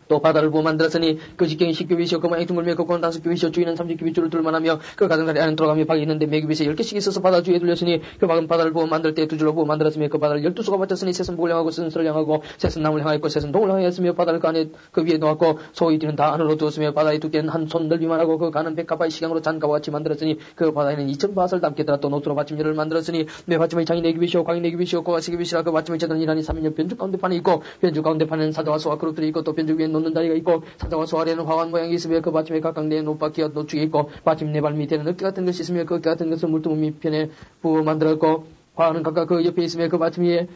또 바다를 부어 만들었으니 그 직경이 10규빗이요 그 모양이 둥글며 그 고는 5규빗이요 주위는 30규빗 줄을 둘만하며 그 가장자리 안에 들어가며 박이 있는데 매규빗에 10개씩 있어서 바다 주위에 둘렸으니 그 박은 바다를 부어 만들 때 2줄로 부어 만들었으며 그 바다를 12수가 받쳤으니 셋은 북을 향하고 셋은 서를 향하고 셋은 남을 향하였고 셋은 동을 향하였으며 바다를 그 안에 그 위에 놓았고 소의 뒤는 다 안으로 두었으며 바다의 두께는 한 손 넓이만 하고 그 가는 백합화의 시강으로 잔가와 같이 만들었으니 그 바다에는 2000밭을 담겠더라. 또 노트로 받침열을 만들었으니 매 받침의 장이 4규빗이요 광이 4규빗이요 고가 3규빗이라. 그 받침의 재단이 이란이 3인여 변죽 가운데판이 있고 변죽 가운데판에는 사자와 소와 그룹들이 있고 또 변죽 위에 놓는 다리가 있고 사자와 소 아래는 화관 모양이 있으며 그 받침에 각각 네 노바퀴와 노축이 있고 받침 네 발 밑에는 어깨 같은 것이 있으며 그 어깨 같은 것을 물두멍 밑편에 부어 만들었고 화관은 각각 그 옆에 있으며 그 받침 위에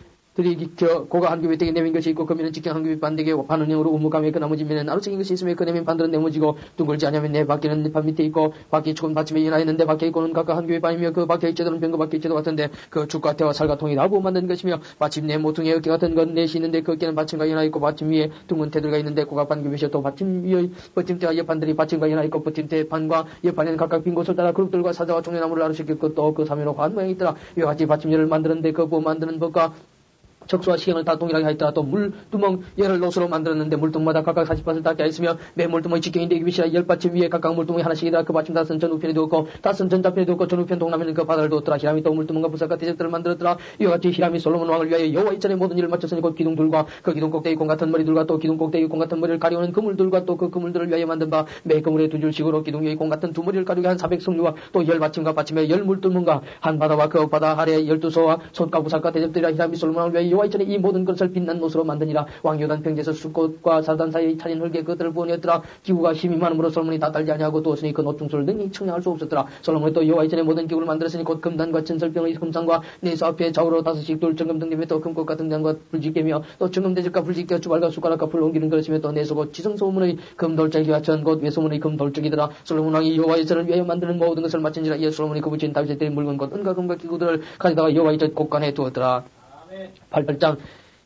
고가 한 규비 떼게 내민 것이 있고 금이는 직경 한 규비 반대게 반은형으로 우무감에 그 나머지 면에 나루생긴 것이 있으며 그 내민 반들은 내무지고 둥글지 않으면 내 밖에는 반 밑에 있고 밖에 축은 받침에 일어나 있는데 밖에 있고는 각각 한 규비 반이며 그 밖에 있제도는 병거 밖에 있제도 같은데 그 죽과 태와 살과 통이 나부 만든 것이며 마침 내 모퉁이의 어깨 같은 건 넷이 있는데 그 어깨는 받침과 일어나 있고 받침 위에 둥근 태들과 있는데 고가 반 규비셔 또 받침 위의 버팀대와 옆판들이 받침과 일어나 있고 버팀대 판과 옆판에는 각각 빈 곳을 따라 그룹들과 사자와 종려나무를 나루시킬 것도 그 사면으로 관 모양이 있더라. 이와 같이 받침열을 만드는데 그 뭐 만드는 법과 적수와 시경을 다 동일하게 하였더라. 또 물두멍 열을 노수로 만들었는데 물두멍마다 각각 40밭을 닿게 하였으며 매 물두멍이 직경인데 규비시라 10받침 위에 각각 물두멍이 하나씩이더라. 그 받침 닷은 전우편에 두었고 닷은 전자편에 두었고 전우편 동남에는 그 바다를 두었더라. 히람이 또 물두멍과 부사과 대적들을 만들었더라. 이와 같이 히람이 솔로몬 왕을 위하여 여호와 이전에 모든 일을 마쳤으니 곧 기둥들과 그 기둥 꼭대기 공 같은 머리들과 또 기둥 꼭대기 공 같은 머리를 가리우는 그물들과 또 그 그물들을 위하여 만든 바 매 그물에 두 줄씩으로 기둥 위에 공 같은 두 머리를 가리우게 한 400성류와 또 10받침과 받침에 10물두멍과 한 바다와 그 바다 아래 12소와 솥과 부사과 대적들이라. 히람이 솔로몬 왕을 위하여 여호와 이전에 이 모든 것을 빛난 못으로 만드니라. 왕요단 평지에서 숫꽃과 사단 사이에 차린 흙에 그들을 부어냈더라. 기구가 힘이 많으므로 솔로몬이 다 딸지 아니하고 두었으니 그 노중수를 능히 청량할 수 없었더라. 솔로몬이 또 여호와 이전에 모든 기구를 만들었으니 곧 금단과 천설병의 금상과 네수 앞에 좌우로 5씩 돌 정금 등림에 또 금꽃과 등잔과 불지개며 또 정금대적과 불지개 주발과 숟가락과 불 옮기는 그릇이며 또 네수고 지성소문의 금돌짝이와 전곧 외소문의 금돌짝이더라. 솔로몬 왕이 여호와 이전을 위하여 만드는 모든 것을 마친지라. 이에 솔로몬이 그 붙인 다윗의 때 물건 곧 은과 금과 기구들을 가져다가 여호와 이전 곳간에 두었더라. 8장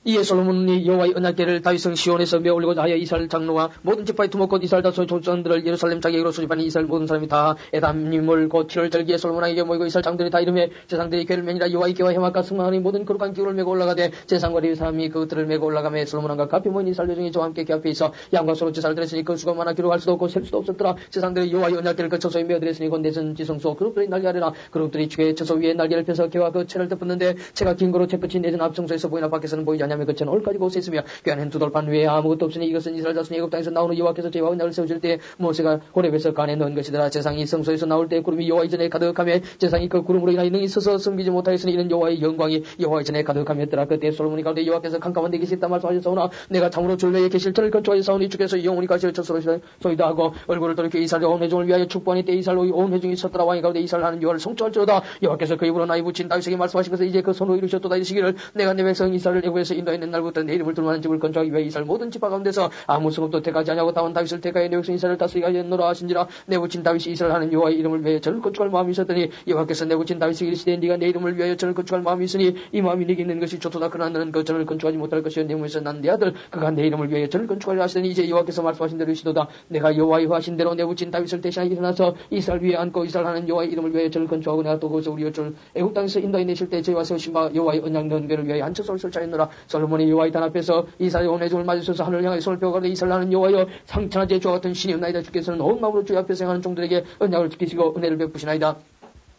이에 솔로몬이 여호와의 언약궤를 다윗성 시온에서 메올리고자 하여 이스라엘 장로와 모든 지파의 두목 곧 이스라엘 다수의 족장들을 예루살렘 자객으로 수집하니 이스라엘 모든 사람이 다 에담님을 곧 7월 절기에 솔로몬에게 모이고 이스라엘 장들이 다 이름에 제상들이 궤를 매니라. 여호와의 궤와 해막과 승마하니 모든 거룩한 기구를 메고 올라가되 제상과 레위 사람이 그것들을 메고 올라가며 솔로몬과 값이 모인 이스라엘 여종이 저와 함께 궤 앞에 있어 양과 소로 제사를 드렸으니 그 수가 많아 기록할 수도 없고 셀 수도 없었더라. 제상들이 여호와의 언약궤를 그 처소에 메어드렸으니 곧 내선 지성소 그룹들이 날개 아래라. 그룹들이 궤 처소 위에 날개를 펴서 궤와 그 채를 덮었는데 채가 긴 거로 채 끝이 내전 앞성소에서 보이나 밖에서는 보이지 않냐며 그 채는 올까지고 있으며 궤 안에는 두 돌판 위에 아무것도 없으니 이것은 이스라엘 자손이 애굽 땅에서 나오는 여호와께서 죄와 언약을 세우실 때 모세가 호렙에서 간에 넣은 것이더라. 제상이 성소에서 나올 때 구름이 여호와 이전에 가득하며 제상이 그 구름으로 인하여 능히 서서 섬기지 못하였으니 이는 여호와의 영광이 여호와 이전에 가득하였더라. 그때 솔로몬이 가운데 여호와께서 캄캄한 데 계시다 말씀하셨사오나 내가 참으로 줄외에 계실 터를 건축하였사오니 주께서 영원히 가시어 쳤소이다 하고 얼굴을 돌이켜 이스라엘 온 회중을 위하여 축복하니 때 이스라엘 온 회중이 섰더라. 왕이 가운데 이스라엘 하는 여호와를 성취할지어다. 여호와께서 그 입으로 나의 붙인 다윗에게 말씀하신 것을 이제 그 손으로 이루셨도다. 이르시기를 내가 내 백성 이스라엘을 애굽에서 인도했는 날부터 내 이름을 둘만한 집을 건축하기 위해 이스라엘 모든 지파 가운데서 아무 성읍도 택하지 아니하고 다운 다윗을 택하여 내 백성 이스라엘을 다스리게 하였노라 하신지라. 내 붙인 다윗이 이스라엘 하는 여호와의 이름을 위하여 저를 건축할 마음이 있었더니 여호와께서 내 붙인 다윗에게 이르시되 네가 내 이름을 위하여 저를 건축할 마음이 있으니 이 마음이 네게 있는 것이 좋도다. 그러나 너는 그 저를 건축하지 못할 것이요 내 몸에서 난 내 아들 그가 내 이름을 위하여 저를 건축하려 하시더니 이제 여호와께서 말씀하신 대로 이시도다. 내가 여호와의 하신 대로 내 붙인 다윗을 대신하여 일어나서 이스라엘 위에 앉고 이스라엘 하는 여호와의 이름을 위하여 저를 건축하고 내가 또 거기서 우리 여종을 애굽 땅에서 인도해 내실 때 저희와 세우신 바 여호와의 언약 넣은 궤를 위하여 앉혀서 설치하였노라. 솔로몬이 여호와의 단 앞에서 이스라엘 온 회중을 맞으셔서 하늘을 향하여 손을 펴가되 이스라엘 하는 여호와여 상천하제 주와 같은 신이 없나이다. 주께서는 온 마음으로 주의 앞에서 행하는 종들에게 언약을 지키시고 은혜를 베푸시나이다.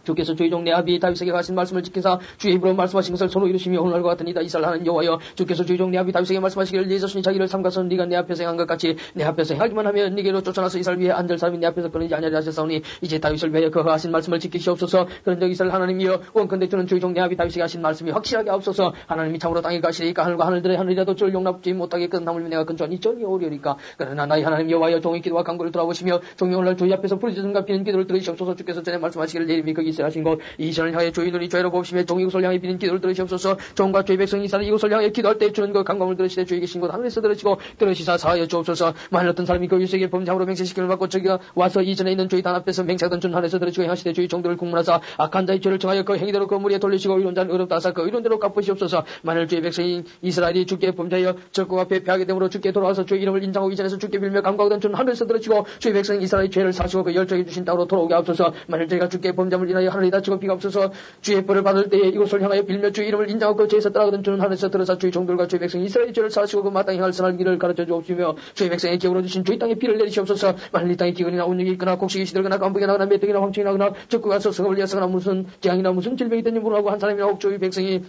주께서 주의 종 내 아비 다윗에게 하신 말씀을 지키사 주의 입으로 말씀하신 것을 손으로 이루시며 오늘과 같은 이다. 이스라엘 하는 여호와여 주께서 주의 종 내 아비 다윗에게 말씀하시기를 네 자손이 자기를 삼가서 네가 내 앞에서 행한 것 같이 내 앞에서 행하기만 하면 네게로 쫓아나서 이스라엘 위에 앉을 사람이 내 앞에서 끊이지 아니하리 하셨사오니 이제 다윗을 위하여 그 하신 말씀을 지키시옵소서. 그런즉 이스라엘 하나님이여 원컨대 주는 주의 종 내 아비 다윗에게 하신 말씀이 확실하게 없어서 하나님이 참으로 땅에 가시리까 하늘과 하늘들의 하늘이라도 저를 용납지 못하게끔 하물며 내가 근처한 이 전이 오리오리까. 그러나 나의 하나님 여호와여 종의 기도와 간구를 돌아보시며 종이 오늘날 주의 앞에서 부르짖음과 비는 기도를 들으시옵소서. 주께서 전에 말씀하시기를 내 이름이 거기 있으라 하신 곳 이전을 향하여 주의 눈이 죄로 봅시며 종이 이곳을 향해 비는 기도를 들으시옵소서. 종과 주의 백성이 이스라엘 이곳을 향해 기도할 때 주는 그 간광을 들으시되 주의 계신 곳 하늘에서 들으시고 들으시사 사하여 주옵소서. 만일 어떤 사람이 그 유색의 범죄함으로 맹세시키를 받고 저기가 와서 이전에 있는 주의 단 앞에서 맹세하던 준 하늘에서 들으시고 행하시되 주의 종들을 국문하사 악한 자의 죄를 정하여 그 행위대로 그 무리에 돌리시고 의론자는 의롭다 하사 그 의론대로 갚으시옵소서. 만일 주의 백성인 이스라엘이 주께 범죄하여 적국 앞에 패하게 되므로 주께 돌아와서 주의 이름을 인정하고 이전에서 주께 빌며 간구하던 준 하늘에서 들으시고 주의 백성 이스라엘의 죄를 사시고 그 열정해 주신 땅으로 돌아오게 하옵소서. 만일 저희가 주께 범죄함을 인하여 하늘이 닫히고 비가 없어서 주의 벌을 받을 때에 이곳을 향하여 빌며 주의 이름을 인정하고 그 죄에서 따라가던 주는 하늘에서 들어서 주의 종들과 주의 백성 이스라엘의 죄를 사시고 그 마땅히 할 선할 길을 가르쳐 주옵시며 주의 백성의 기업으로 주신 주의 땅에 비를 내리시옵소서. 만일 이 땅에 기근이나 온역이 있거나 곡식이 시들거나 깜부이 나거나 메뚜기나 황충이 나거나 적구가 서성을 이어서거나 무슨 재앙이나 무슨 질병이 있든지 물어하고 한 사람이나 혹 주의 백성이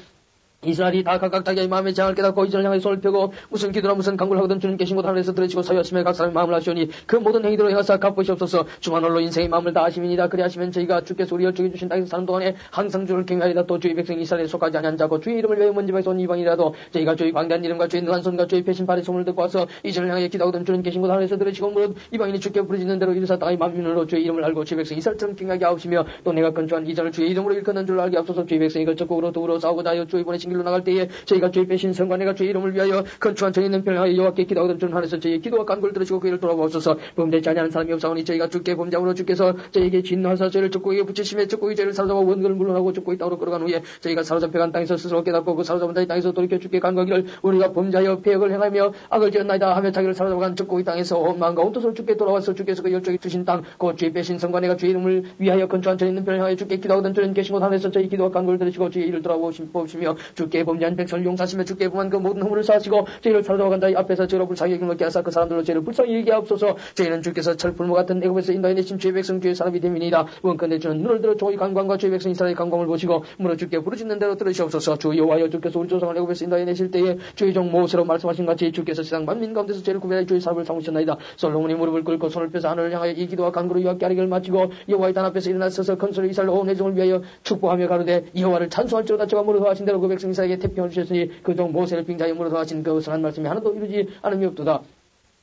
이스라엘이 다 각각 자기의 마음의 재앙을 깨닫고 이전을 향해 손을 펴고 무슨 기도나 무슨 간구를 하거든 주는 계신 곳 하늘에서 들으시고 사유하시며 각 사람의 마음을 하시오니 그 모든 행위대로 행하사 갚으시옵소서. 주만 홀로 인생의 마음을 다하심이니이다. 그리하시면 저희가 주께서 우리 열정해 주신 땅에서 사는 동안에 항상 주를 경외하리다. 또 주의 백성 이스라엘에 속하지 아니한 자고 주의 이름을 위하여 먼 집에서 온 이방이라도 저희가 주의 광대한 이름과 주의 능한 손과 주의 패신 발의 소문을 듣고 와서 이전을 향해 기도하거든 주는 계신 곳 하늘에서 들으시고 무릇 이방인이 주께 부르짖는 대로 이르사 땅의 만민으로 주의 이름을 알고 주의 백성 이스라엘처럼 경외하게 하옵시며 또 내가 건축한 이전을 주의 이름으로 일컫는 줄 알게 하옵소서. 주의 백성이 걸적국으로 더불어 싸우고자 하여 주의 보내신 거친 길로 나갈 때에 저희가 죄 빼신 성과 내가 주의 이름을 위하여 건축한 전에 있는 평하여 여호와께 기도하던 중 하늘에서 저희의 기도와 간구를 들으시고 그 일을 돌아보옵소서. 범죄치 아니하는 사람이 없사오니 저희가 주께 범죄함으로 주께서 저희에게 진노하사 저희를 족고에게 붙이심에 족고의 죄를 사로잡아 원근을 물러나고 족고의 땅으로 끌어간 후에 저희가 사로잡혀간 땅에서 스스로 깨닫고 그 사로잡은 자의 땅에서 돌이켜 주께 간구하기를 우리가 범죄하여 폐역을 행하며 악을 지었나이다 하며 자기를 사로잡아간 족고의 땅에서 온 마음과 온 뜻을 주께 돌아와서 주께서 그 열정에 주신 땅 곧 죄 빼신 성과 내가 주의 이름을 위하여 건축한 전에 있는 평을 향하여 주께 기도하던 주는 계신 곳 하늘에서 저희 기도와 간구를 들으시고 주의 일을 돌아보시며 주께 범죄한 백성을 용서하시며 주께 범한 그 모든 허물을 사하시고 저희를 사로잡아간 자의 앞에서 저희로 불쌍히 여김을 먹게 하사 그 사람들로 저희를 불쌍히 여기게 하옵소서. 저희는 주께서 철풀무 같은 애굽에서 인도해 내신 주의 백성 주의 사람이 됨이니이다. 원컨대 주는 눈을 들어 종의 관광과 주의 백성 이스라엘의 관광을 보시고 물어 주께 부르짖는 대로 들으시옵소서. 주 여호와여 주께서 우리 조상을 애굽에서 인도해 내실 때에 주의 종 모세로 말씀하신 같이 주께서 세상 만민 가운데서 죄를 구별하여 주의 사람을 삼으셨나이다. 솔로몬이 무릎을 꿇고 손을 펴서 하늘을 향하여 이 기도와 간구로 여호와께 아뢰기를 마치고 여호와의 단 앞에서 일어나 서서 건설을 이스라엘 온 회중을 위하여 축복하며 가로되 여호와를 찬송할지로다. 저가 무릇 하신 대로 그 백성 이스라엘에게 태평을 주셨으니 그 종 모세를 빙자하여 무릇 하신 그 선한 말씀이 하나도 이루지 않음이 없도다.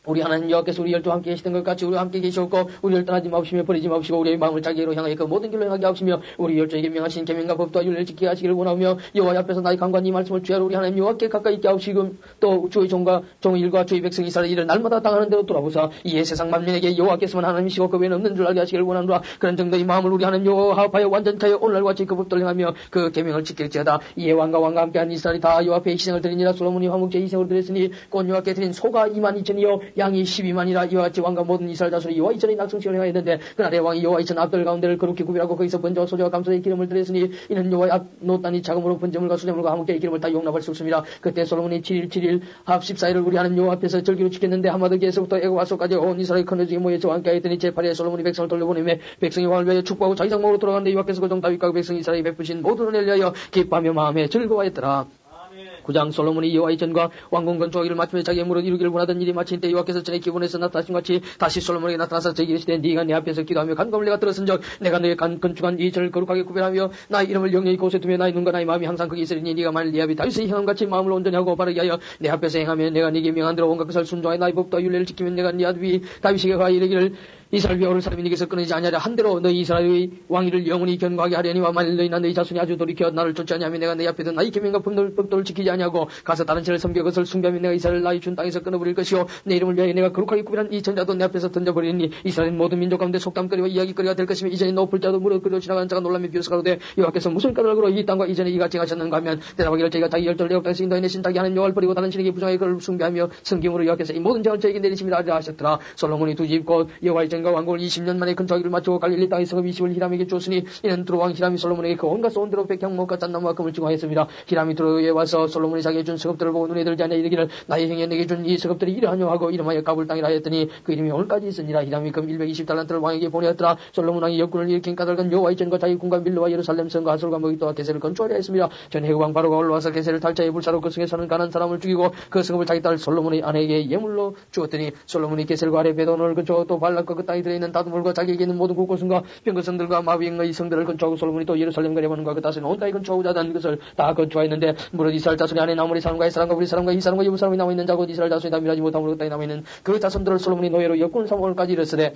우리 하나님 여호와께서 우리 열두 함께 계시던 것 같이 우리와 함께 계시옵고 우리를 떠나지 마옵시며 버리지 마옵시고 우리의 마음을 자기로 향하여 그 모든 길로 행하게 하옵시며 우리 열조에게 명하신 계명과 법도와 율례를 지키게 하시기를 원하며 여호와 앞에서 나의 강관 이 말씀을 주야로 우리 하나님 여호와께 가까이 있게 하옵시금 또 주의 종과 종의 일과 주의 백성 이스라엘 일을 날마다 당하는 대로 돌아보사 이에 세상 만민에게 여호와께서만 하나님이시고 그 외에는 없는 줄 알게 하시기를 원하노라. 그런 정도의 마음을 우리 하나님 여호와 합하여 완전히 하여 오늘날과 같이 그 법도를 행하며 그 계명을 지킬지어다. 이에 왕과 함께한 이스라엘이 다 여호와 앞에 희생을 드리니라. 솔로몬이 화목제 희생을 드렸으니 곧 여호와께 드린 소가 22,000이요 양이 12만이라. 이와 같이 왕과 모든 이스라엘 자손이 여호와 이전에 낙성식을 행하였는데 그날에 왕이 여호와 이전 앞들 가운데를 거룩히 구별하고 거기서 번제와 소제와 감사의 기름을 드렸으니 이는 여호와의 앞 노단이 자금으로 번제물과 소제물과 화목제의 기름을 다 용납할 수 없습니다. 그때 솔로몬이 7일 합 14일을 우리 하나님 여호와 앞에서 절기로 지켰는데 하마드기에서부터 애굽 와서까지 온 이스라엘 큰회중이 모여 저와 함께 하였더니 제8일에 솔로몬이 백성을 돌려보내며 백성이 왕을 위하여 축복하고 자기 상목으로 돌아가는데 여호와께서 그 종 다윗과 그 백성 이스라엘이 베푸신 모든 은혜를 위하여 기뻐하며 마음에 즐거워했더라. 9장 솔로몬이 여호와의 전과 왕궁 건축하기를 마치며 자기의 무릇 이루기를 원하던 일이 마친 때 여호와께서 전에 기본에서 나타나신 같이 다시 솔로몬에게 나타나서 저에게 이르시되 네가 내 앞에서 기도하며 간검을 내가 들었은즉 내가 너의 건축한 이 절을 거룩하게 구별하며 나의 이름을 영영히 곳에 두며 나의 눈과 나의 마음이 항상 거기 있으리니 네가 만일 네 앞이 다윗의 행함같이 마음을 온전히 하고 바르게 하여 내 앞에서 행하며 내가 네게 명한 대로 온갖 것을 순종하여 나의 법도와 율례를 지키면 내가 네 아들이 다윗에게 가히 이르기를 이스라엘 위에 오를 사람이 네게서 끊이지 아니하랴 한대로 너희 이스라엘의 왕위를 영원히 견고하게 하려니와 만일 너희나 너희 자손이 아주 돌이켜 나를 쫓지 아니하면 내가 내 앞에도 나의 계명과 법도를 지키지 아니하고 가서 다른 신을 섬겨 그것을 숭배하면 내가 이스라엘 나의 준 땅에서 끊어버릴 것이요 내 이름을 위하여 내가 거룩하게 구별한 이 전자도 내 앞에서 던져버리니 이스라엘 모든 민족 가운데 속담거리와 이야기거리가 될 것이며 이전에 높을 자도 무릎 꿇어 지나가는 자가 놀라며 비웃어가로되 여호와께서 무슨 까닭으로 이 땅과 이전에 이같이 하셨는가 하면 대답하기를 저희가 자기 열조를 애굽 땅에서 인도해 내신 자기 하나님 여호와를 버리고 다른 신에게 부정하여 그를 숭배하며 섬김으로 여호와께서 이 모든 죄를 저에게 내리심이라 하셨더라. 솔로몬이 두 집 곧 여호와의 전과 왕궁을 20년 만에 건축하기를 마치고 갈릴리 땅에서 그 20을 히람에게 주었으니 이는 두로왕 히람이 솔로몬에게 그 온갖 소원대로 백향목과 잣나무와 금을 증거하였습니다. 히람이 두로에 와서 솔로몬이 자기에게 준 서급들을 보고 눈에 들지 않아 이르기를 나의 형에 내게 준 이 서급들이 이러하뇨 하고 이름하여 가불 땅이라 하였더니 그 이름이 오늘까지 있으니라. 히람이 금 120달란트를 왕에게 보내었더라. 솔로몬 왕이 역군을 일으킨 까닭은 여호와의 전과 자기 궁과 밀로와 예루살렘 성과 하솔과 머깃도와 게셀을 건축하려 했습니다. 전 해국왕 바로가 올라와서 게셀을 탈자에 불사로 그 성에 사는 가난 사람을 죽이고 그 성읍을 자기 딸 솔로몬의 아내에게 예물로 주었더니 솔로몬이 게셀과 아래 베돈을 건축하고 또 발락과 그 땅에 들어있는 다두물과 자기에게 있는 모든 국고성과 병거성들과 마비행의 성들을 건축하고 솔로몬이 또 예루살렘과 레바논과 그 다스리는 온 땅에 건축하고자 하던 것을 다 건축하였는데 무릇 이스라엘 자손이 안에 나무리 사람과 이 사람과 우리 사람과 이 사람과 이웃 사람이 남아있는 자곧 이스라엘 자손이 다 멸하지 못함으로 그 땅에 남아있는 그 자손들을 솔로몬이 노예로 역군 삼월까지 이르으되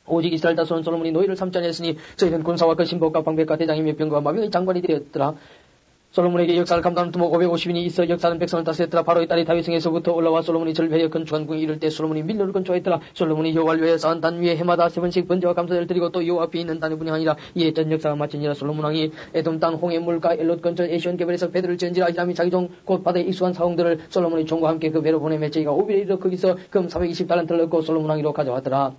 오직 이스라엘 자손은 솔로몬이 노예를 삼지 아니하였으니 저희는 군사와 그 신복과 방백과 대장이며 병거와 마병의 장관이 되었더라. 솔로몬에게 역사를 감당하는 두목 550인이 있어 역사는 백성을 다스렸더라. 바로의 딸이 다윗성에서부터 올라와 솔로몬이 절을 위하여 건축한 궁에 이를 때 솔로몬이 밀로를 건축했더라. 솔로몬이 여호와를 위하여 쌓은 단 위에 해마다 3번씩 번제와 감사제를 드리고 또 여호와 앞에 있는 단의 분이 아니라 이에 전 역사가 마치니라. 솔로몬 왕이 에돔 땅 홍해 물가 엘롯 근처 에시온 개발에서 배들을 지은지라. 히람이 자기 종 곧 바다에 익숙한 사홍들을 솔로몬이 종과 함께 그 배로 보내며 저희가 5일에 이르러 거기서 금 420달란트를 얻고 솔로몬 왕이로 가져왔더라.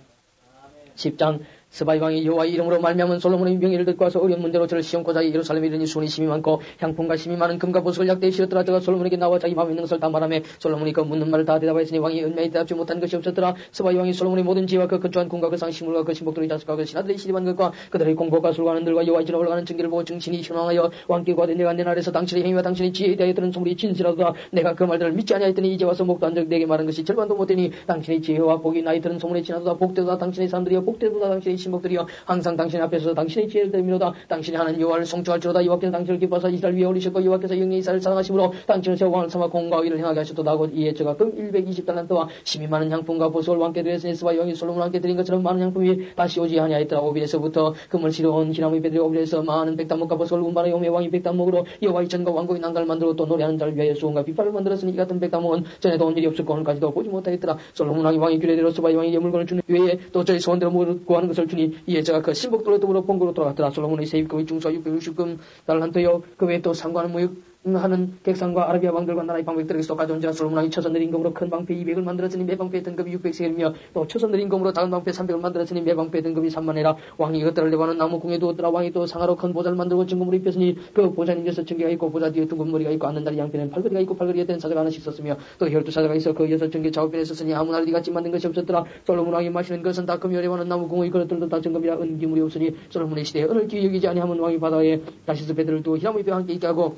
10장 스바이 왕이 여호와의 이름으로 말미암은 솔로몬의 명예를 듣고 와서 어려운 문제로 저를 시험코자에 예루살렘에 이르니 수원이 심이 많고 향품과 심이 많은 금과 보석을 약대에 실었더라. 저가 솔로몬에게 나와 자기 마음에 있는 것을 다 말하며 솔로몬이 그 묻는 말을 다 대답하였으니 왕이 은밀히 대답지 못한 것이 없었더라. 스바이 왕이 솔로몬의 모든 지혜와 그 건축한 궁과 그 상식물과 그 신복들의 자식과 그 신하들의 시집한 것과 그들의 공복과 술과는 들과 여호와의 전에 올라가는 증기를 보고 증신이 현황하여 왕께 고하되 내가 내 날에서 당신의 행위와 당신의 지혜에 대하여 들은 소문이 진실하도다. 내가 그 말들을 믿지 아니하였더니 이제 와서 목도 안 적 내게 말한 것이 절반도 못되니 당신의 지혜와 복이 나이 들은 소문에 지나도다. 복되도다 당신의 사람들이여 복되도다 당신의 신복들이여 항상 당신 앞에서 당신의 지혜를 들미로다. 당신이 하는 여호와를 송축할지로다. 여호와께서 당신을 기뻐하사 이스라엘 위에 올리셨고 여호와께서 영의 이스라엘을 사랑하심으로 당신을 새 왕을 삼아 공과 의를 행하게 하셨도다. 곧 이에 저가 금 120달란트와 심히 많은 향품과 보석을 왕께 드렸으니 스바 영이 솔로몬 왕께 드린 것처럼 많은 향품이 다시 오지 아니하였더라. 오빌에서부터 금을 실어온 히람의 배들이 오빌에서 많은 백단목과 보석을 운반하 용의 왕이 백단목으로 여호와의 전과 왕국의 난가를 만들고 또 노래하는 자를 위하여 수원과 비파를 만들었으니 이 같은 백단목은 전에도 온 일이 없었고 오늘까지도 보지 못하였더라. 솔로몬 왕이 왕의 규례대로 스바 왕에게 물건을 주는 외에 또 저희 소원대로 구하는 것을 주니 이에 저가 그 신복들로 더불어 본고로 돌아갔더라. 솔로몬의 세입금의 중수와 660금 달란트여 그 외에 또 상관은 무역 하는 객상과 아라비아 왕들과 나라의 방백들에게서 또 가져온지라. 솔로몬 왕이 처선들 임금으로 큰 방패 200을 만들었으니 매 방패의 등급이 600세겔이며 또 처선들 임금으로 작은 방패 300을 만들었으니 매 방패의 등급이 3만회라. 왕이 이것들을 레바논 나무 궁에 두었더라. 왕이 또 상하로 큰 보좌를 만들고 증거물을 입혔으니 그 보좌는 6층계가 있고 보좌 뒤에 둥근머리가 있고 앉는 양편에는 팔걸이가 있고 팔걸이에 된 사자가 하나씩 있었으며 또 12사자가 있어 그 6층계 좌우편에 있었으니 아무 나라디 같이 만든 것이 없었더라. 솔로몬 왕이 마시는 것은 다 금이 레바논 나무 궁의 그릇들도 다 증금이라 은기물이 없으니 솔로몬의 시대에 은을 기위 여기지 아니하면 왕이 바다에 다시스 배들을 두어 히람의 배와 함께 있게 하고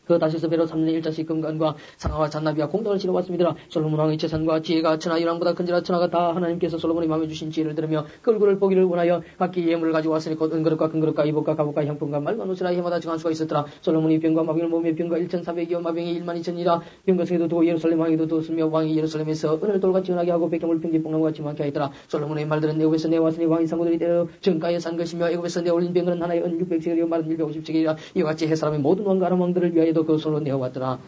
그 다시스 배로 3년에 1자씩 금관과 상아와 잔나비와 공덕을 실어왔습니다. 솔로몬 왕의 재산과 지혜가 천하 유랑보다 큰지라 천하가 다 하나님께서 솔로몬의 마음에 주신 지혜를 들으며 그 얼굴을 보기를 원하여 각기 예물을 가지고 왔으니 곧 은그릇과 금그릇과 이복과 갑옷과 향품과 맑은 옷이라 해마다 정한 수가 있었더라. 솔로몬이 병과 마병을 몸에 병과 1,400이요 마병이 12,000이라 병거성에도 두고 예루살렘 왕에도 두었으며 왕이 예루살렘에서 은을 돌같이 은하게 하고 백경을 평지 뽕나무같이 많게 하였더라. 솔로몬의 말들은 애굽에서 내왔으니 왕이 상고들이 때려 정가에 산 것이며 애굽에서 내올린 병은 하나에 은 600세겔이요 말은 150세겔이라. 이와 같이 햇사람의 모든 왕과 아람 왕들을 위하여도 그 솔로 내어왔더라.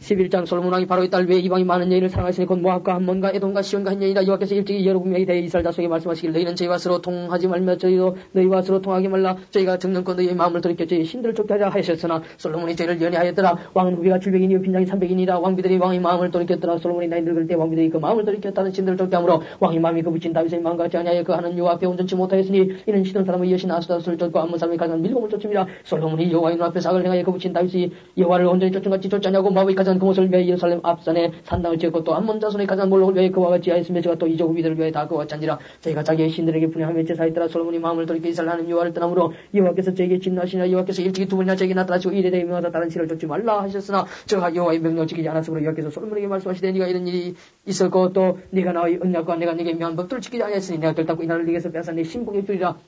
11장 솔로몬 왕이 바로의 딸 외에 이방이 많은 여인을 사랑하시니 곧 모압과 함몬과 에돔과 시온과 한 여인이라. 여호와께서 일찍이 여러 분명히 대해 이스라엘 자손에게 말씀하시길 너희는 저희와 서로 통하지 말며 저희도 너희와 서로 통하지 말라. 저희가 정령권 너희의 마음을 돌이켜 저희 신들을 쫓게 하자 하셨으나 솔로몬이 저희를 연애하였더라. 왕은 후비가 700이니요 빈장이 300이니라. 왕비들이 왕의 마음을 돌이켰더라. 솔로몬이 나이 늙을 때 왕비들이 그 마음을 돌이켰다는 신들을 쫓게 하므로 왕의 마음이 그 붙인 다윗의 마음과 같이 아니하여 그 하는 여호와 앞에 온전치 못하였으니 이는 시던 사람의 여신 아수다스를 쫓고 암몬 사람의 가장 밀곰을 쫓습니다. 솔로몬이 여호와의 눈앞에 악을 행하여 그 붙인 다윗이 여호와를 온전히 쫓은같이 쫓지 않냐고 모압의 가장 그 못을 위하여 예루살렘 앞산에 산당을 지었고 또 암몬 자손의 가장 몰록을 위하여 그와 같이 하였으며 저가 또 이적 후비들을 위하여 다 그와 같이 한지라. 저희가 자기의 신들에게 분양하며 제사했더라. 솔로몬이 마음을 돌이켜 이스라엘 하는 여호와를 떠나므로 여호와께서 저에게 진노하시니라. 여호와께서 일찍이 두 번이나 저에게 나타나시고 이래 대해 명하다 다른 신을 쫓지 말라 하셨으나 저가 여호와의 명령을 지키지 않았으므로 여호와께서 솔로몬에게 말씀하시되 네가 이런 일이 있었고 또 네가 나의 언약과 내가 네게 명한 법들을 지키지 아니하였으니 내가 결단코 이 나라를 네게서 빼앗아 내 신복의 필이라.